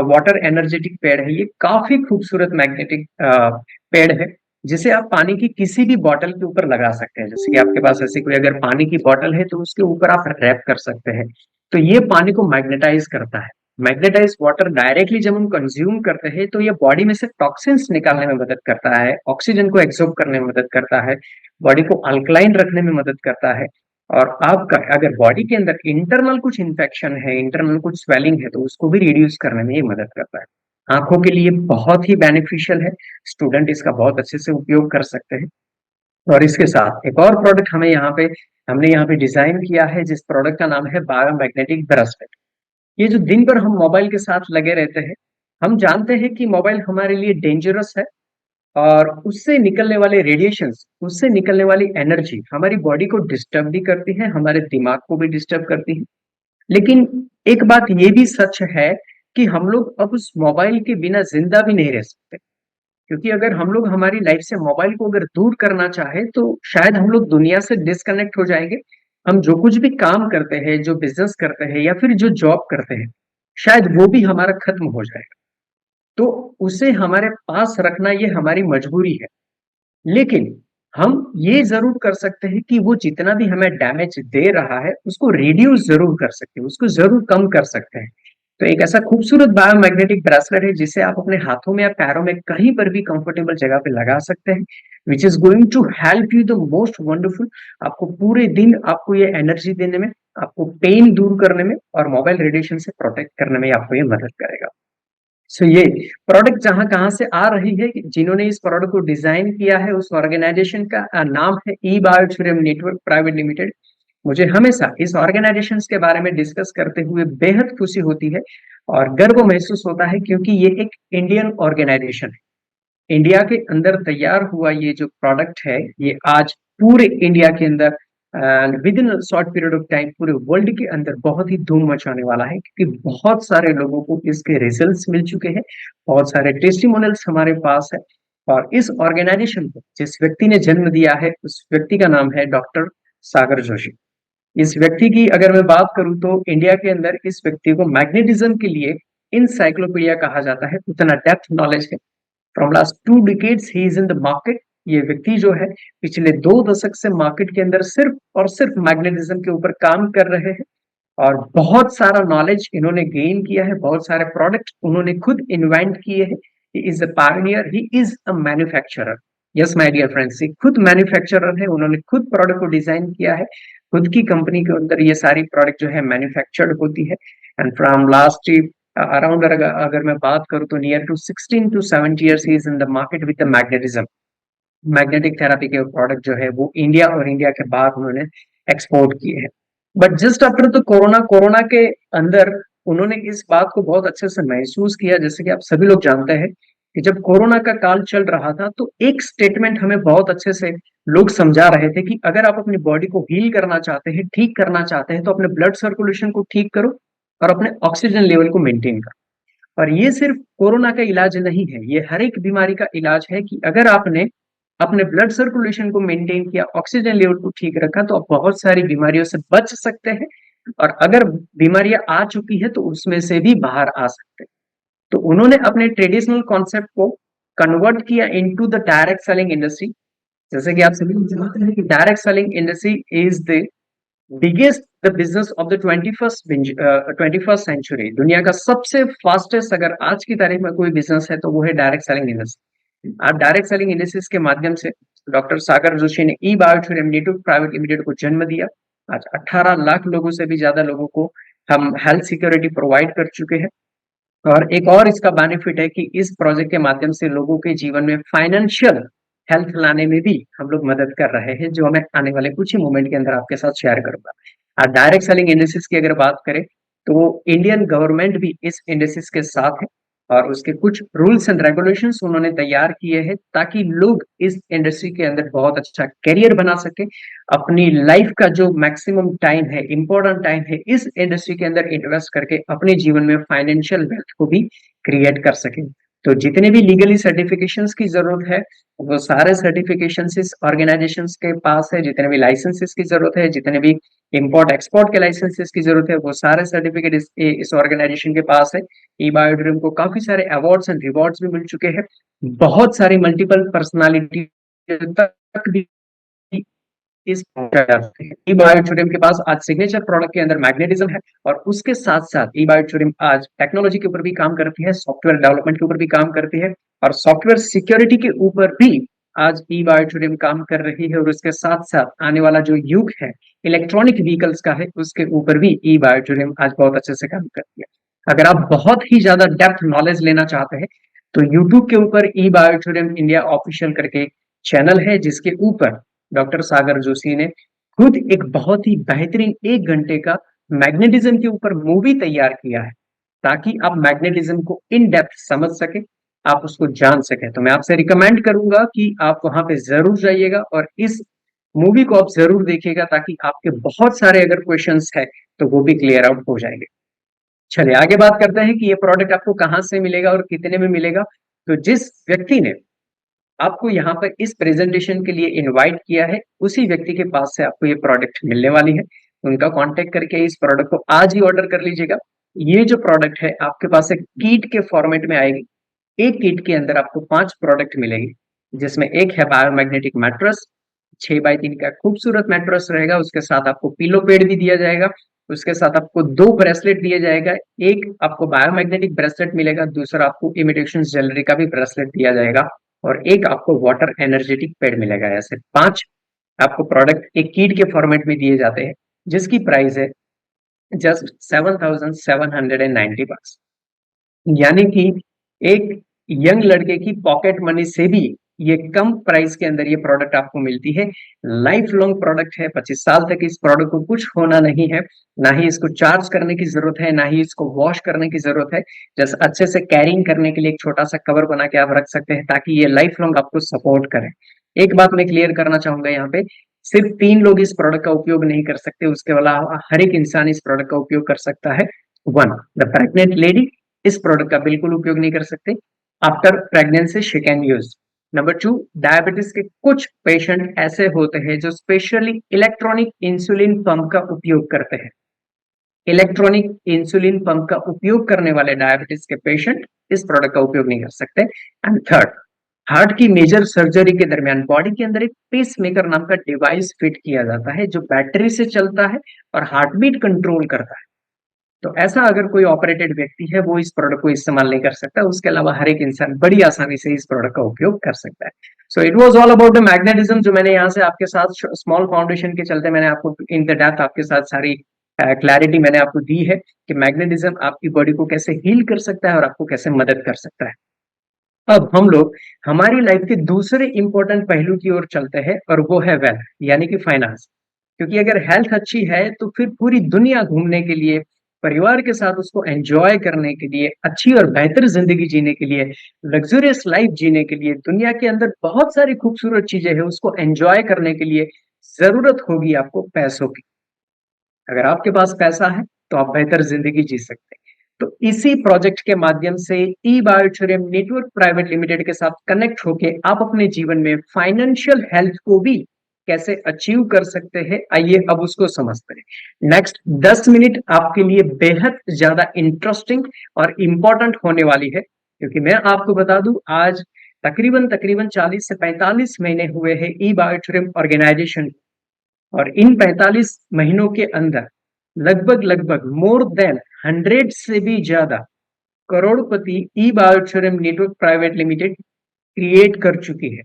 वाटर एनर्जेटिक पैड है, ये काफ़ी खूबसूरत मैग्नेटिक पैड है, जिसे आप पानी की किसी भी बॉटल के ऊपर लगा सकते हैं। जैसे कि आपके पास ऐसी कोई अगर पानी की बॉटल है, तो उसके ऊपर आप रैप कर सकते हैं। तो ये पानी को मैग्नेटाइज़ करता है। मैग्नेटाइज्ड वाटर डायरेक्टली जब हम कंज्यूम करते हैं, तो ये बॉडी में से टॉक्सिन्स निकालने में मदद करता है, ऑक्सीजन को एब्ज़ॉर्ब करने में मदद करता है, बॉडी को अल्कलाइन रखने में मदद करता है। और आपका अगर बॉडी के अंदर इंटरनल कुछ इन्फेक्शन है, इंटरनल कुछ स्वेलिंग है, तो उसको भी रिड्यूस करने में ये मदद करता है। आँखों के लिए बहुत ही बेनिफिशियल है, स्टूडेंट इसका बहुत अच्छे से उपयोग कर सकते हैं। और इसके साथ एक और प्रोडक्ट हमने यहाँ पे डिज़ाइन किया है, जिस प्रोडक्ट का नाम है बायोमैग्नेटिक ब्रेसलेट। ये जो दिन भर हम मोबाइल के साथ लगे रहते हैं, हम जानते हैं कि मोबाइल हमारे लिए डेंजरस है और उससे निकलने वाले रेडिएशंस, उससे निकलने वाली एनर्जी हमारी बॉडी को डिस्टर्ब भी करती है, हमारे दिमाग को भी डिस्टर्ब करती है। लेकिन एक बात ये भी सच है कि हम लोग अब उस मोबाइल के बिना ज़िंदा भी नहीं रह सकते। क्योंकि अगर हम लोग हमारी लाइफ से मोबाइल को अगर दूर करना चाहें, तो शायद हम लोग दुनिया से डिस्कनेक्ट हो जाएँगे। हम जो कुछ भी काम करते हैं, जो बिज़नेस करते हैं या फिर जो जॉब करते हैं, शायद वो भी हमारा खत्म हो जाएगा। तो उसे हमारे पास रखना ये हमारी मजबूरी है। लेकिन हम ये ज़रूर कर सकते हैं कि वो जितना भी हमें डैमेज दे रहा है, उसको रिड्यूस ज़रूर कर सकते हैं, उसको ज़रूर कम कर सकते हैं। तो एक ऐसा खूबसूरत बायोमैग्नेटिक ब्रेसलेट है जिसे आप अपने हाथों में या पैरों में कहीं पर भी कंफर्टेबल जगह पे लगा सकते हैं, which is going to help you the most wonderful. आपको पूरे दिन आपको ये एनर्जी देने में, आपको पेन दूर करने में और मोबाइल रेडिएशन से प्रोटेक्ट करने में आपको ये मदद करेगा। सो ये प्रोडक्ट जहाँ कहाँ से आ रही है, कि जिन्होंने इस प्रोडक्ट को डिज़ाइन किया है, उस ऑर्गेनाइज़ेशन का नाम है ई-बायोथ्योरियम नेटवर्क प्राइवेट लिमिटेड। मुझे हमेशा इस ऑर्गेनाइज़ेशंस के बारे में डिस्कस करते हुए बेहद खुशी होती है और गर्व महसूस होता है, क्योंकि ये एक इंडियन ऑर्गेनाइज़ेशन है। इंडिया के अंदर तैयार हुआ ये जो प्रोडक्ट है, ये आज पूरे इंडिया के अंदर and with in a short period of time पूरे वर्ल्ड के अंदर बहुत ही धूम मचाने वाला है, क्योंकि बहुत सारे लोगों को इसके रिजल्ट्स मिल चुके हैं, बहुत सारे टेस्टिमोनियल्स हमारे पास है। और इस ऑर्गेनाइजेशन को जिस व्यक्ति ने जन्म दिया है, उस व्यक्ति का नाम है डॉक्टर सागर जोशी। इस व्यक्ति की अगर मैं बात करूँ, तो इंडिया के अंदर इस व्यक्ति को मैग्नेटिज्म के लिए इनसाइक्लोपीडिया कहा जाता है, उतना डेप्थ नॉलेज है। From last 2 decades he is in the market. ये व्यक्ति जो है पिछले 2 दशक से मार्केट के अंदर सिर्फ और सिर्फ मैग्नेटिज्म के ऊपर काम कर रहे हैं और बहुत सारा नॉलेज इन्होंने गेन किया है, बहुत सारे प्रोडक्ट उन्होंने खुद इन्वेंट किए हैं। He is a pioneer, he is a manufacturer. Yes my dear friends, खुद मैन्युफैक्चरर है, उन्होंने खुद प्रोडक्ट को डिजाइन किया है, खुद की कंपनी के अंदर ये सारी प्रोडक्ट जो है मैन्युफैक्चर्ड होती है। एंड फ्रॉम लास्ट अराउंड अगर मैं बात करूं तो near to 16 to 17 years he is in the market with the magnetism. Magnetic therapy के प्रोडक्ट जो है वो इंडिया और इंडिया के बाहर उन्होंने एक्सपोर्ट किए हैं। But just after the corona के अंदर उन्होंने इस बात को बहुत अच्छे से महसूस किया। जैसे कि आप सभी लोग जानते हैं कि जब कोरोना का काल चल रहा था तो एक स्टेटमेंट हमें बहुत अच्छे से लोग समझा रहे थे कि अगर आप अपनी बॉडी को हील करना चाहते हैं, ठीक करना चाहते हैं, तो अपने ब्लड सर्कुलेशन को ठीक करो और अपने ऑक्सीजन लेवल को मेंटेन करो। और ये सिर्फ कोरोना का इलाज नहीं है, ये हर एक बीमारी का इलाज है कि अगर आपने अपने ब्लड सर्कुलेशन को मेंटेन किया, ऑक्सीजन लेवल को ठीक रखा, तो आप बहुत सारी बीमारियों से बच सकते हैं। और अगर बीमारियां आ चुकी है तो उसमें से भी बाहर आ सकते हैं। तो उन्होंने अपने ट्रेडिशनल कॉन्सेप्ट को कन्वर्ट किया into the direct selling industry. जैसे कि आप सभी लोग जानते हैं कि direct selling industry is the biggest the business of the 21st century. दुनिया का सबसे फास्टेस्ट अगर आज की तारीख में कोई बिजनेस है तो वो है डायरेक्ट सेलिंग इंडस्ट्री। आप डायरेक्ट सेलिंग इंडस्ट्रीज के माध्यम से डॉक्टर सागर जोशी ने ई बायोट्यूरियम प्राइवेट लिमिटेड को जन्म दिया। आज 18 लाख लोगों से भी ज्यादा लोगों को हम हेल्थ सिक्योरिटी प्रोवाइड कर चुके हैं। और एक और इसका बेनिफिट है कि इस प्रोजेक्ट के माध्यम से लोगों के जीवन में फाइनेंशियल हेल्थ लाने में भी हम लोग मदद कर रहे हैं, जो मैं आने वाले कुछ ही मोमेंट के अंदर आपके साथ शेयर करूंगा। और डायरेक्ट सेलिंग इंडस्ट्रीज की अगर बात करें तो इंडियन गवर्नमेंट भी इस इंडस्ट्रीज के साथ है और उसके कुछ रूल्स एंड रेगुलेशंस उन्होंने तैयार किए हैं ताकि लोग इस इंडस्ट्री के अंदर बहुत अच्छा करियर बना सके। अपनी लाइफ का जो मैक्सिमम टाइम है, इंपॉर्टेंट टाइम है, इस इंडस्ट्री के अंदर इन्वेस्ट करके अपने जीवन में फाइनेंशियल वेल्थ को भी क्रिएट कर सके। तो जितने भी लीगली सर्टिफिकेशंस की जरूरत है वो सारे सर्टिफिकेशंस इस ऑर्गेनाइजेशंस के पास है। जितने भी लाइसेंसेस की जरूरत है, जितने भी इंपोर्ट एक्सपोर्ट के लाइसेंसेस की जरूरत है, वो सारे सर्टिफिकेट इस ऑर्गेनाइजेशन के पास है। ई बायोड्रीम को काफी सारे अवार्ड्स एंड रिवॉर्ड्स भी मिल चुके हैं। बहुत सारी मल्टीपल पर्सनालिटी तक भी इस ई बायोट्यूरियम के पास आज सिग्नेचर प्रोडक्ट के अंदर मैग्नेटिज्म है और उसके साथ साथ ई बायोट्यूरियम आज टेक्नोलॉजी के ऊपर भी काम करती है, सॉफ्टवेयर डेवलपमेंट के ऊपर भी काम करती है और सॉफ्टवेयर सिक्योरिटी के ऊपर भी आज ई बायोट्यूरियम काम कर रही है। और उसके साथ साथ आने वाला जो युग है इलेक्ट्रॉनिक व्हीकल्स का है, उसके ऊपर भी ई बायोट्यूरियम आज बहुत अच्छे से काम करती है। अगर आप बहुत ही ज्यादा डेप्थ नॉलेज लेना चाहते हैं तो यूट्यूब के ऊपर ई बायोट्यूरियम इंडिया ऑफिशियल करके चैनल है, जिसके ऊपर डॉक्टर सागर जोशी ने खुद एक बहुत ही बेहतरीन 1 घंटे का मैग्नेटिज्म के ऊपर मूवी तैयार किया है ताकि आप मैग्नेटिज्म को इन डेप्थ समझ सके, आप उसको जान सके। तो मैं आपसे रिकमेंड करूंगा कि आप वहां पे जरूर जाइएगा और इस मूवी को आप जरूर देखिएगा ताकि आपके बहुत सारे अगर क्वेश्चंस है तो वो भी क्लियर आउट हो जाएंगे। चलिए आगे बात करते हैं कि ये प्रोडक्ट आपको कहां से मिलेगा और कितने में मिलेगा। तो जिस व्यक्ति ने आपको यहाँ पर इस प्रेजेंटेशन के लिए इनवाइट किया है उसी व्यक्ति के पास से आपको ये प्रोडक्ट मिलने वाली है। उनका कांटेक्ट करके इस प्रोडक्ट को आज ही ऑर्डर कर लीजिएगा। ये जो प्रोडक्ट है आपके पास एक किट के फॉर्मेट में आएगी। एक किट के अंदर आपको 5 प्रोडक्ट मिलेंगे, जिसमें एक है बायोमैग्नेटिक मैट्रेस, 6x3 का खूबसूरत मैट्रेस रहेगा। उसके साथ आपको पिलो पेड भी दिया जाएगा। उसके साथ आपको 2 ब्रेसलेट दिया जाएगा। एक आपको बायोमैग्नेटिक ब्रेसलेट मिलेगा, दूसरा आपको इमिटेशन ज्वेलरी का भी ब्रेसलेट दिया जाएगा और एक आपको वाटर एनर्जेटिक पैड मिलेगा। ऐसे 5 आपको प्रोडक्ट एक किट के फॉर्मेट में दिए जाते हैं, जिसकी प्राइस है जस्ट 7,790 bucks। यानी कि एक यंग लड़के की पॉकेट मनी से भी ये कम प्राइस के अंदर ये प्रोडक्ट आपको मिलती है। लाइफ लॉन्ग प्रोडक्ट है, 25 साल तक इस प्रोडक्ट को कुछ होना नहीं है, ना ही इसको चार्ज करने की जरूरत है, ना ही इसको वॉश करने की जरूरत है। जैसे अच्छे से कैरिंग करने के लिए एक छोटा सा कवर बना के आप रख सकते हैं ताकि ये लाइफ लॉन्ग आपको सपोर्ट करे। एक बात मैं क्लियर करना चाहूंगा यहाँ पे, सिर्फ 3 लोग इस प्रोडक्ट का उपयोग नहीं कर सकते, उसके अलावा हर एक इंसान इस प्रोडक्ट का उपयोग कर सकता है। 1, द प्रेग्नेंट लेडी इस प्रोडक्ट का बिल्कुल उपयोग नहीं कर सकते। After pregnancy she can use. Number 2, diabetes के कुछ पेशेंट ऐसे होते हैं जो स्पेशली इलेक्ट्रॉनिक इंसुलिन पंप का उपयोग करते हैं। इलेक्ट्रॉनिक इंसुलिन पंप का उपयोग करने वाले डायबिटीज के पेशेंट इस प्रोडक्ट का उपयोग नहीं कर सकते। एंड थर्ड, हार्ट की मेजर सर्जरी के दरमियान बॉडी के अंदर एक पेस मेकर नाम का डिवाइस फिट किया जाता है जो बैटरी से चलता है और हार्ट बीट कंट्रोल करता है। तो ऐसा अगर कोई ऑपरेटेड व्यक्ति है वो इस प्रोडक्ट को इस्तेमाल नहीं कर सकता, उसके अलावा हर एक इंसान बड़ी आसानी से इस प्रोडक्ट का उपयोग कर सकता है। So it was all about the magnetism, जो मैंने यहाँ से आपके साथ स्मॉल फाउंडेशन के चलते मैंने आपको इन द डेप्थ आपके साथ सारी क्लैरिटी मैंने आपको दी है कि मैग्नेटिज्म आपकी बॉडी को कैसे हील कर सकता है और आपको कैसे मदद कर सकता है। अब हम लोग हमारी लाइफ के दूसरे इंपॉर्टेंट पहलू की ओर चलते हैं और वो है वेल्थ यानी कि फाइनेंस। क्योंकि अगर हेल्थ अच्छी है तो फिर पूरी दुनिया घूमने के लिए, परिवार के साथ उसको एंजॉय करने के लिए, अच्छी और बेहतर जिंदगी जीने के लिए, लग्जरियस लाइफ जीने के लिए, दुनिया के अंदर बहुत सारी खूबसूरत चीजें हैं उसको एंजॉय करने के लिए जरूरत होगी आपको पैसों की। अगर आपके पास पैसा है तो आप बेहतर जिंदगी जी सकते हैं। तो इसी प्रोजेक्ट के माध्यम से ई बायोथ्योरियम नेटवर्क प्राइवेट लिमिटेड के साथ कनेक्ट होके आप अपने जीवन में फाइनेंशियल हेल्थ को भी कैसे अचीव कर सकते हैं, आइए अब उसको समझते हैं। नेक्स्ट 10 मिनट आपके लिए बेहद ज्यादा इंटरेस्टिंग और इंपॉर्टेंट होने वाली है, क्योंकि मैं आपको बता दूं आज तकरीबन तकरीबन 40 से 45 महीने हुए हैं ई बायोथ्योरियम ऑर्गेनाइजेशन, और इन 45 महीनों के अंदर लगभग लगभग मोर देन 100 से भी ज्यादा करोड़पति ई बायोथ्योरियम नेटवर्क प्राइवेट लिमिटेड क्रिएट कर चुकी है।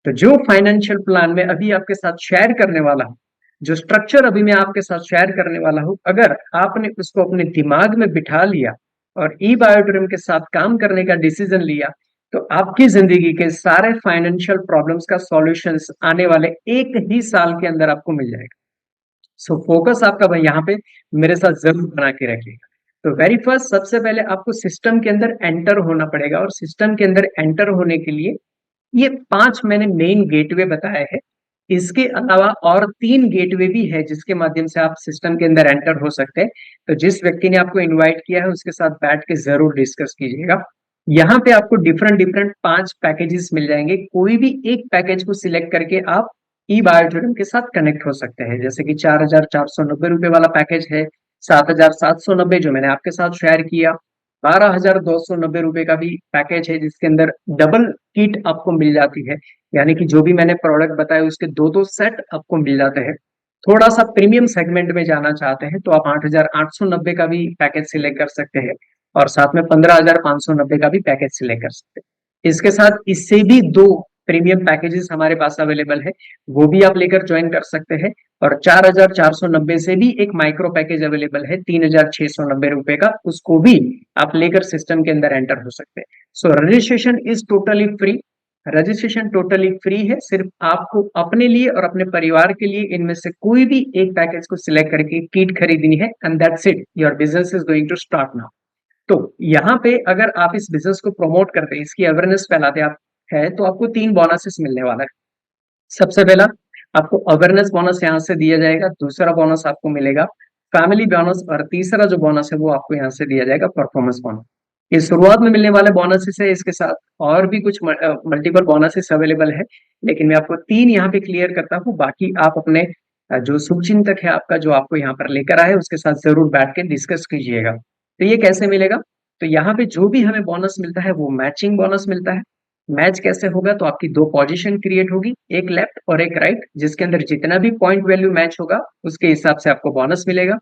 तो जो फाइनेंशियल प्लान में अभी आपके साथ शेयर करने वाला हूं, जो स्ट्रक्चर अभी मैं आपके साथ शेयर करने वाला हूं, अगर आपने उसको अपने दिमाग में बिठा लिया और ई बायोड्रीम के साथ काम करने का डिसीजन लिया, तो आपकी जिंदगी के सारे फाइनेंशियल प्रॉब्लम्स का सॉल्यूशंस आने वाले एक ही साल के अंदर आपको मिल जाएगा। सो फोकस आपका भाई यहाँ पे मेरे साथ जरूर बना के रखिएगा। तो वेरी फर्स्ट सबसे पहले आपको सिस्टम के अंदर एंटर होना पड़ेगा, और सिस्टम के अंदर एंटर होने के लिए ये 5 मैंने मेन गेटवे बताए हैं। इसके अलावा और 3 गेटवे भी है जिसके माध्यम से आप सिस्टम के अंदर एंटर हो सकते हैं। तो जिस व्यक्ति ने आपको इनवाइट किया है उसके साथ बैठ के जरूर डिस्कस कीजिएगा। यहाँ पे आपको डिफरेंट डिफरेंट 5 पैकेजेस मिल जाएंगे, कोई भी एक पैकेज को सिलेक्ट करके आप ई बायोटूरिज्म के साथ कनेक्ट हो सकते हैं। जैसे कि 4,490 वाला पैकेज है, 7,790 जो मैंने आपके साथ शेयर किया, 12,290 का भी पैकेज है जिसके अंदर डबल किट आपको मिल जाती है, यानी कि जो भी मैंने प्रोडक्ट बताए उसके दो दो सेट आपको मिल जाते हैं। थोड़ा सा प्रीमियम सेगमेंट में जाना चाहते हैं तो आप 8,890 का भी पैकेज सिलेक्ट कर सकते हैं, और साथ में 15,590 का भी पैकेज सिलेक्ट कर सकते हैं। इसके साथ इससे भी दो प्रीमियम पैकेजेस हमारे पास अवेलेबल है, वो भी आप लेकर ज्वाइन कर सकते हैं। और 4,490 से भी एक माइक्रो पैकेज अवेलेबल है 3,690 का, उसको भी आप लेकर सिस्टम के अंदर एंटर हो सकते हैं। सो registration is totally free, registration totally free है। सिर्फ आपको अपने लिए और अपने परिवार के लिए इनमें से कोई भी एक पैकेज को सिलेक्ट करके किट खरीदनी है, and that's it, your business is going to start now. तो यहाँ पे अगर आप इस बिजनेस को प्रमोट करते हैं, इसकी अवेयरनेस फैलाते आप है, तो आपको 3 बोनसेस मिलने वाला है। सबसे पहला आपको अवेयरनेस बोनस यहाँ से दिया जाएगा, दूसरा बोनस आपको मिलेगा फैमिली बोनस, और तीसरा जो बोनस है वो आपको यहाँ से दिया जाएगा परफॉर्मेंस बोनस। ये शुरुआत में मिलने वाले बोनसेस है, इसके साथ और भी कुछ मल्टीपल बोनसेस अवेलेबल है, लेकिन मैं आपको 3 यहाँ पे क्लियर करता हूँ। बाकी आप अपने जो शुभचिंतक है आपका, जो आपको यहाँ पर लेकर आए, उसके साथ जरूर बैठ के डिस्कस कीजिएगा। तो ये कैसे मिलेगा? तो यहाँ पे जो भी हमें बोनस मिलता है वो मैचिंग बोनस मिलता है। मैच कैसे होगा? तो आपकी 2 पोजीशन क्रिएट होगी, एक लेफ्ट और एक राइट, जिसके अंदर जितना भी पॉइंट वैल्यू मैच होगा उसके हिसाब से आपको बोनस मिलेगा।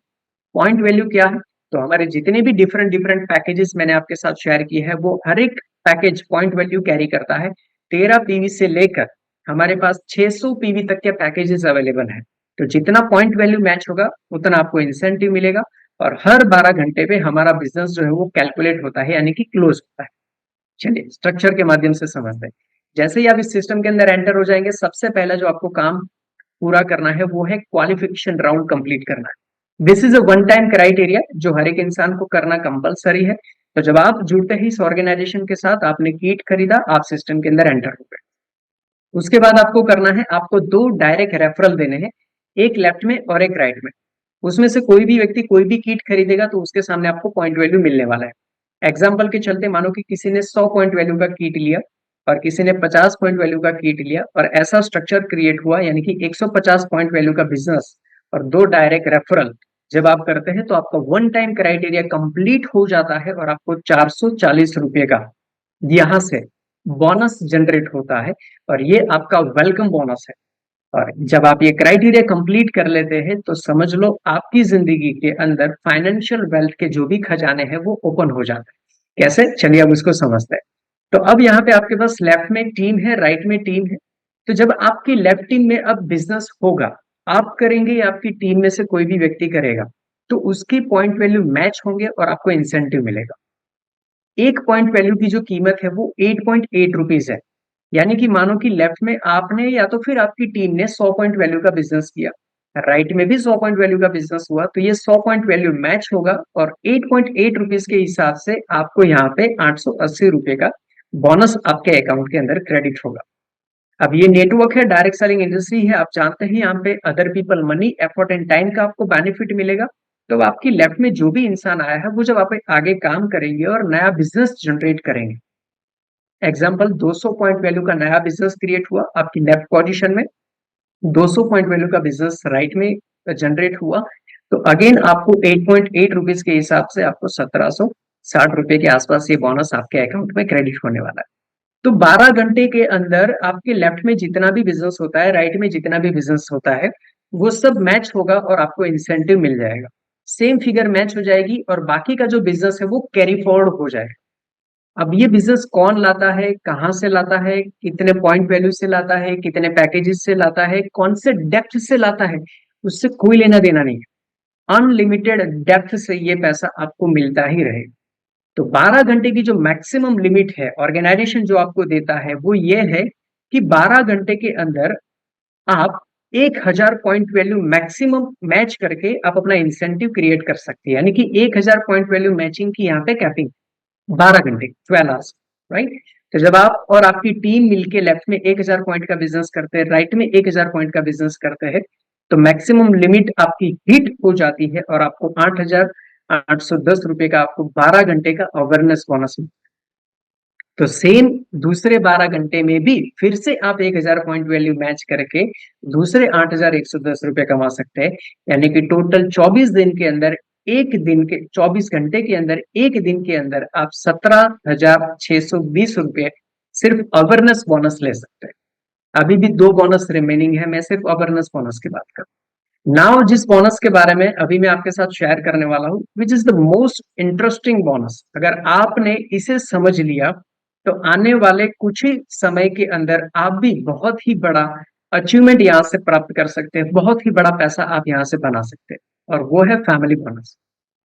पॉइंट वैल्यू क्या है? तो हमारे जितने भी डिफरेंट डिफरेंट पैकेजेस मैंने आपके साथ शेयर किए हैं, वो हर एक पैकेज पॉइंट वैल्यू कैरी करता है। 13 पीवी से लेकर हमारे पास 600 पीवी तक के पैकेजेस अवेलेबल हैं। तो जितना पॉइंट वैल्यू मैच होगा उतना आपको इंसेंटिव मिलेगा, और हर 12 घंटे पे हमारा बिजनेस जो है वो कैलकुलेट होता है, यानी कि क्लोज होता है। चलिए स्ट्रक्चर के माध्यम से समझते हैं। जैसे ही आप इस सिस्टम के अंदर एंटर हो जाएंगे, सबसे पहला जो आपको काम पूरा करना है वो है क्वालिफिकेशन राउंड कंप्लीट करना है। This is a one time criteria जो हर एक इंसान को करना कंपलसरी है। तो जब आप जुड़ते ही इस ऑर्गेनाइजेशन के साथ, आपने किट खरीदा, आप सिस्टम के अंदर एंटर हो गए। उसके बाद आपको करना है, आपको 2 डायरेक्ट रेफरल देने हैं, एक लेफ्ट में और एक राइट में। उसमें से कोई भी व्यक्ति कोई भी किट खरीदेगा तो उसके सामने आपको पॉइंट वैल्यू मिलने वाला है। एग्जाम्पल के चलते मानो कि किसी ने 100 पॉइंट वैल्यू का किट लिया और किसी ने 50 पॉइंट वैल्यू का किट लिया, और ऐसा स्ट्रक्चर क्रिएट हुआ, यानी कि 150 पॉइंट वैल्यू का बिजनेस और 2 डायरेक्ट रेफरल जब आप करते हैं तो आपका वन टाइम क्राइटेरिया कंप्लीट हो जाता है, और आपको 440 रुपए का यहां से बोनस जनरेट होता है और ये आपका वेलकम बोनस है। और जब आप ये क्राइटेरिया कंप्लीट कर लेते हैं तो समझ लो आपकी जिंदगी के अंदर फाइनेंशियल वेल्थ के जो भी खजाने हैं वो ओपन हो जाते हैं। कैसे, चलिए अब उसको समझते हैं। तो अब यहाँ पे आपके पास लेफ्ट में टीम है, राइट में टीम है। तो जब आपकी लेफ्ट टीम में अब बिजनेस होगा, आप करेंगे या आपकी टीम में से कोई भी व्यक्ति करेगा, तो उसकी पॉइंट वैल्यू मैच होंगे और आपको इंसेंटिव मिलेगा। एक पॉइंट वैल्यू की जो कीमत है वो 8.8 रुपीज है। यानी कि मानो कि लेफ्ट में आपने या तो फिर आपकी टीम ने 100 पॉइंट वैल्यू का बिजनेस किया, राइट में भी 100 पॉइंट वैल्यू का बिजनेस हुआ, तो ये 100 पॉइंट वैल्यू मैच होगा और 8.8 रुपीज के हिसाब से आपको यहाँ पे 880 रुपए का बोनस आपके अकाउंट के अंदर क्रेडिट होगा। अब ये नेटवर्क है, डायरेक्ट सेलिंग इंडस्ट्री है, आप जानते हैं यहाँ पे other people money, effort and time का आपको बेनिफिट मिलेगा। तो आपकी लेफ्ट में जो भी इंसान आया है वो जब आप आगे काम करेंगे और नया बिजनेस जनरेट करेंगे, एग्जाम्पल 200 पॉइंट वैल्यू का नया बिजनेस क्रिएट हुआ आपकी लेफ्ट पोजीशन में, 200 पॉइंट वैल्यू का बिजनेस राइट में जनरेट हुआ, तो अगेन आपको 8.8 रुपीज के हिसाब से आपको 1760 रुपए के आसपास ये बोनस आपके अकाउंट में क्रेडिट होने वाला है। तो 12 घंटे के अंदर आपके लेफ्ट में जितना भी बिजनेस होता है, राइट में जितना भी बिजनेस होता है, वो सब मैच होगा और आपको इंसेंटिव मिल जाएगा। सेम फिगर मैच हो जाएगी और बाकी का जो बिजनेस है वो कैरी फॉरवर्ड हो जाएगा। अब ये बिजनेस कौन लाता है, कहाँ से लाता है, कितने पॉइंट वैल्यू से लाता है, कितने पैकेजेस से लाता है, कौन से डेप्थ से लाता है, उससे कोई लेना देना नहीं है। अनलिमिटेड डेप्थ से ये पैसा आपको मिलता ही रहेगा। तो 12 घंटे की जो मैक्सिमम लिमिट है ऑर्गेनाइजेशन जो आपको देता है वो ये है कि 12 घंटे के अंदर आप 1000 पॉइंट वैल्यू मैक्सिमम मैच करके आप अपना इंसेंटिव क्रिएट कर सकते हैं। यानी कि 1000 पॉइंट वैल्यू मैचिंग की यहाँ पे कैपिंग 12 घंटे, 12 आवर्स, राइट। तो जब आप और आपकी टीम मिलके लेफ्ट में 1000 पॉइंट का बिजनेस करते हैं, राइट में 1000 पॉइंट का बिजनेस करते हैं, तो मैक्सिमम लिमिट आपकी हिट हो जाती है और आपको 8,810 रुपए का आपको 12 घंटे का अवेयरनेस बोनस मिलता है। तो सेम दूसरे 12 घंटे में भी फिर से आप 1000 पॉइंट वैल्यू मैच करके दूसरे 8,110 रुपए कमा सकते हैं। यानी कि टोटल 24 दिन के अंदर, एक दिन के 24 घंटे के अंदर, एक दिन के अंदर आप 17,620 रुपए सिर्फ अवेयरनेस बोनस ले सकते हैं। अभी भी दो बोनस रिमेनिंग है, मैं सिर्फ अवेयरनेस बोनस की बात कर। नाउ जिस बोनस के बारे में अभी मैं आपके साथ शेयर करने वाला हूं, which is the most interesting bonus, अगर आपने इसे समझ लिया तो आने वाले कुछ ही समय के अंदर आप भी बहुत ही बड़ा अचीवमेंट यहां से प्राप्त कर सकते हैं, बहुत ही बड़ा पैसा आप यहां से बना सकते हैं, और वो है फैमिली बोनस।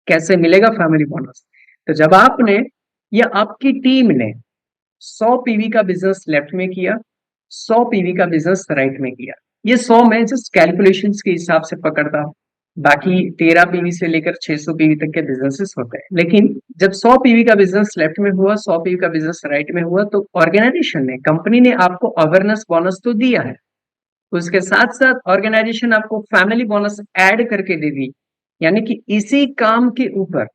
कैसे मिलेगा फैमिली बोनस? तो जब आपने या आपकी टीम ने 100 पीवी का बिजनेस लेफ्ट में किया, 100 पीवी का बिजनेस राइट में किया, ये 100 मैं जस्ट कैलकुलेशंस के हिसाब से पकड़ता हूं, बाकी 13 पीवी से लेकर 600 पीवी तक के बिजनेसेस होते हैं। लेकिन जब 100 पीवी का बिजनेस लेफ्ट में हुआ, 100 पीवी का बिजनेस राइट में हुआ, तो ऑर्गेनाइजेशन ने, कंपनी ने आपको अवेयरनेस बोनस तो दिया है, उसके साथ साथ ऑर्गेनाइजेशन आपको फैमिली बोनस ऐड करके दे दी। यानी कि इसी काम के ऊपर,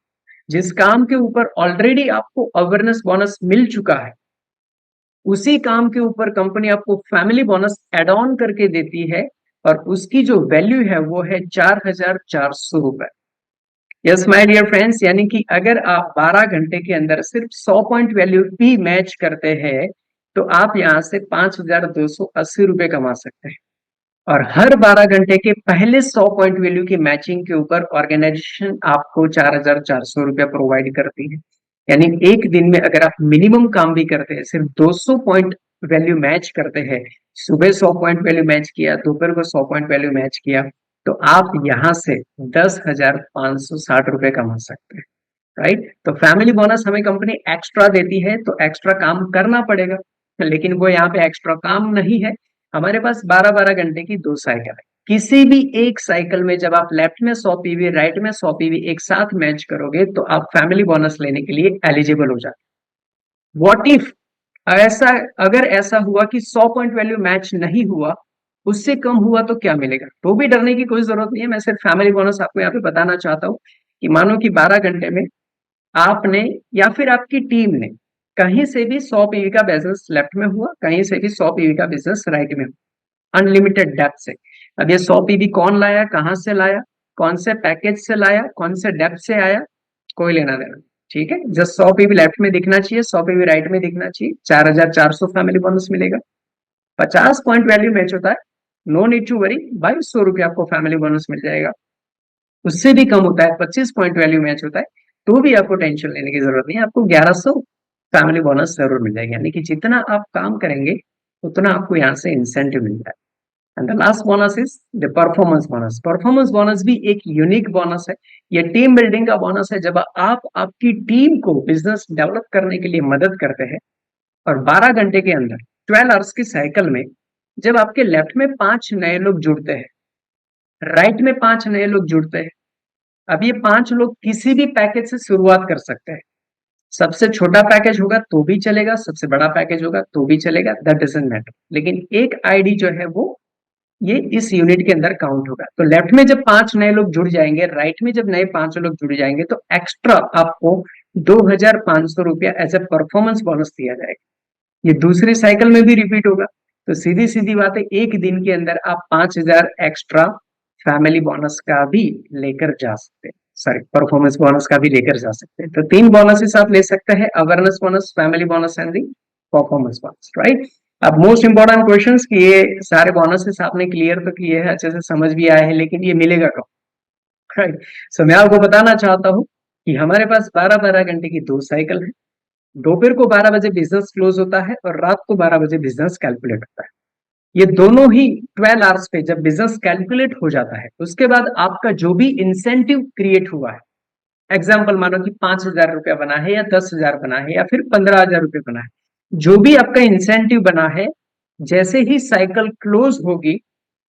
जिस काम के ऊपर ऑलरेडी आपको अवेयरनेस बोनस मिल चुका है, उसी काम के ऊपर कंपनी आपको फैमिली बोनस एड ऑन करके देती है, और उसकी जो वैल्यू है वो है 4,400 रुपए। यस माय डियर फ्रेंड्स, यानी कि अगर आप 12 घंटे के अंदर सिर्फ 100 पॉइंट वैल्यू भी मैच करते हैं तो आप यहां से 5,280 रुपए कमा सकते हैं। और हर 12 घंटे के पहले 100 पॉइंट वैल्यू की मैचिंग के ऊपर ऑर्गेनाइजेशन आपको 4,400 रुपया प्रोवाइड करती है। यानी एक दिन में अगर आप मिनिमम काम भी करते हैं, सिर्फ 200 पॉइंट वैल्यू मैच करते हैं, सुबह 100 पॉइंट वैल्यू मैच किया, दोपहर को 100 पॉइंट वैल्यू मैच किया, तो आप यहां से 10,560 रुपए कमा सकते हैं, राइट। तो फैमिली बोनस हमें कंपनी एक्स्ट्रा देती है तो एक्स्ट्रा काम करना पड़ेगा, लेकिन वो यहाँ पे एक्स्ट्रा काम नहीं है। हमारे पास 12-12 घंटे की दो साइकिल है। किसी भी एक साइकिल में जब आप लेफ्ट में 100 पीवी, राइट में 100 पीवी एक साथ मैच करोगे तो आप फैमिली बोनस लेने के लिए एलिजिबल हो जाते। व्हाट इफ ऐसा, अगर ऐसा हुआ कि 100 पॉइंट वैल्यू मैच नहीं हुआ, उससे कम हुआ, तो क्या मिलेगा? तो भी डरने की कोई जरूरत नहीं है, मैं सिर्फ फैमिली बोनस आपको यहाँ पे बताना चाहता हूँ कि मानो कि 12 घंटे में आपने या फिर आपकी टीम ने कहीं से भी 100 पीवी का बिजनेस लेफ्ट में हुआ, कहीं से भी 100 पीवी का बिजनेस राइट में हुआ, अनलिमिटेड डेप्थ से। अब ये 100 पीवी कौन लाया, कहां से लाया, कौन से पैकेज से लाया, कौन से डेप्थ से आया, कोई लेना देना, ठीक है, जस्ट 100 पे भी लेफ्ट में दिखना चाहिए, 100 पे भी राइट में दिखना चाहिए। 4,400 फैमिली बोनस मिलेगा। 50 पॉइंट वैल्यू मैच होता है, नो नीड टू वरी, 2200 रुपये आपको फैमिली बोनस मिल जाएगा। उससे भी कम होता है, 25 पॉइंट वैल्यू मैच होता है, तो भी आपको टेंशन लेने की जरूरत नहीं है, आपको 1100 फैमिली बोनस जरूर मिल जाएगा। यानी कि जितना आप काम करेंगे उतना आपको यहाँ से इंसेंटिव मिल जाएगा। And the last bonus is the performance bonus. Performance bonus भी एक यूनिक बोनस है, ये टीम बिल्डिंग का बोनस है। जब आप आपकी टीम को बिजनेस डेवलप करने के लिए मदद करते हैं और 12 घंटे के अंदर 12 आवर्स की साइकिल में जब आपके लेफ्ट में 5 नए लोग जुड़ते हैं, राइट में 5 नए लोग जुड़ते हैं, अब ये 5 लोग किसी भी पैकेज से शुरुआत कर सकते हैं। सबसे छोटा पैकेज होगा तो भी चलेगा, सबसे बड़ा पैकेज होगा तो भी चलेगा, दैट डजंट मैटर। लेकिन एक आईडी जो है वो ये इस यूनिट के अंदर काउंट होगा। तो लेफ्ट में जब 5 नए लोग जुड़ जाएंगे, राइट में जब नए 5 लोग जुड़ जाएंगे, तो एक्स्ट्रा आपको 2,500 रुपया एज ए परफॉर्मेंस बोनस दिया जाएगा। ये दूसरी साइकिल में भी रिपीट होगा। तो सीधी सीधी बात है, एक दिन के अंदर आप 5,000 एक्स्ट्रा फैमिली बोनस का भी लेकर जा सकते हैं, सॉरी परफॉर्मेंस बोनस का भी लेकर जा सकते हैं। तो 3 बोनसेस आप ले सकते हैं, awareness bonus, family bonus and the performance bonus, right. अब मोस्ट इंपॉर्टेंट क्वेश्चन कि ये सारे बोनसेस आपने क्लियर तो किए हैं, अच्छे से समझ भी आए हैं, लेकिन ये मिलेगा कब, राइट। सो मैं आपको बताना चाहता हूँ कि हमारे पास 12-12 घंटे की 2 साइकिल है। दोपहर को 12 बजे बिजनेस क्लोज होता है और रात को 12 बजे बिजनेस कैलकुलेट होता है। ये दोनों ही 12 आवर्स पे जब बिजनेस कैलकुलेट हो जाता है, उसके बाद आपका जो भी इंसेंटिव क्रिएट हुआ है, एग्जाम्पल मानो कि 5,000 रुपया बना है या 10,000 बना है या फिर 15,000 रुपये बना है, जो भी आपका इंसेंटिव बना है, जैसे ही साइकिल क्लोज होगी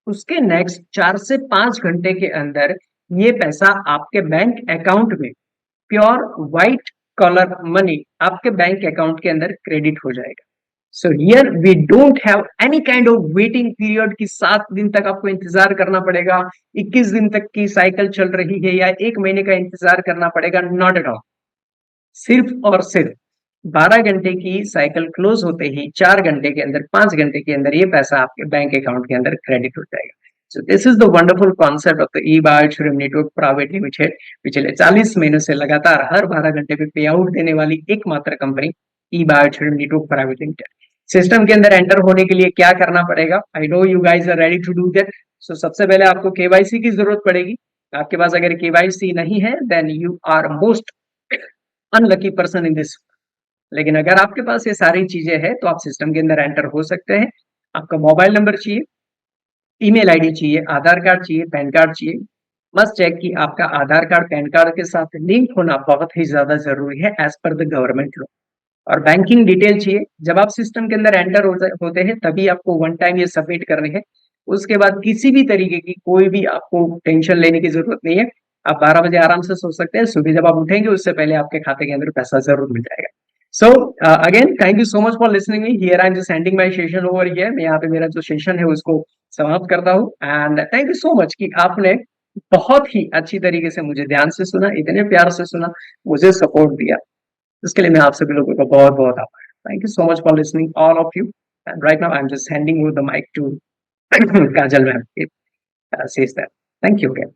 उसके नेक्स्ट 4 से 5 घंटे के अंदर ये पैसा आपके बैंक अकाउंट में प्योर व्हाइट कॉलर मनी आपके बैंक अकाउंट के अंदर क्रेडिट हो जाएगा। So here we don't have any kind of waiting period कि 7 दिन तक आपको इंतजार करना पड़ेगा, 21 दिन तक की साइकिल चल रही है या 1 महीने का इंतजार करना पड़ेगा, नॉट एट ऑल। सिर्फ और सिर्फ 12 घंटे की साइकिल क्लोज होते ही 4 घंटे के अंदर, 5 घंटे के अंदर ये पैसा आपके बैंक अकाउंट के अंदर क्रेडिट हो जाएगा। So this is the wonderful concept of the eBioSurim Network Private Limited। पिछले 40 महीनों से लगातार हर 12 घंटे पे पे आउट देने वाली एकमात्र company eBioSurim Network Private Limited। System के अंदर एंटर होने के लिए क्या करना पड़ेगा? I know you guys are ready to do that. So सबसे पहले आपको केवाईसी की जरूरत पड़ेगी। आपके पास अगर केवाईसी नहीं है then you are most unlucky person in this. लेकिन अगर आपके पास ये सारी चीजें हैं तो आप सिस्टम के अंदर एंटर हो सकते हैं। आपका मोबाइल नंबर चाहिए, ईमेल आईडी चाहिए, आधार कार्ड चाहिए, पैन कार्ड चाहिए। मस्ट चेक कि आपका आधार कार्ड पैन कार्ड के साथ लिंक होना बहुत ही ज्यादा जरूरी है as per the government law. और बैंकिंग डिटेल चाहिए। जब आप सिस्टम के अंदर एंटर होते हैं तभी आपको वन टाइम ये सबमिट करने हैं। उसके बाद किसी भी तरीके की कोई भी आपको टेंशन लेने की जरूरत नहीं है। आप 12 बजे आराम से सो सकते हैं, सुबह जब आप उठेंगे उससे पहले आपके खाते के अंदर पैसा जरूर मिल जाएगा। So again thank you so much for listening me. Here I am just ending my session over here. मैं यहाँ पे मेरा जो सेशन है उसको समाप्त करता हूँ। And thank you so much कि आपने बहुत ही अच्छी तरीके से मुझे ध्यान से सुना, इतने प्यार से सुना, मुझे सपोर्ट दिया। इसके लिए मैं आप सभी लोगों का बहुत बहुत आभार। Thank you so much for listening all of you. And right now I am just handing you the mic to Kajal ma'am. Says that. Thank you again.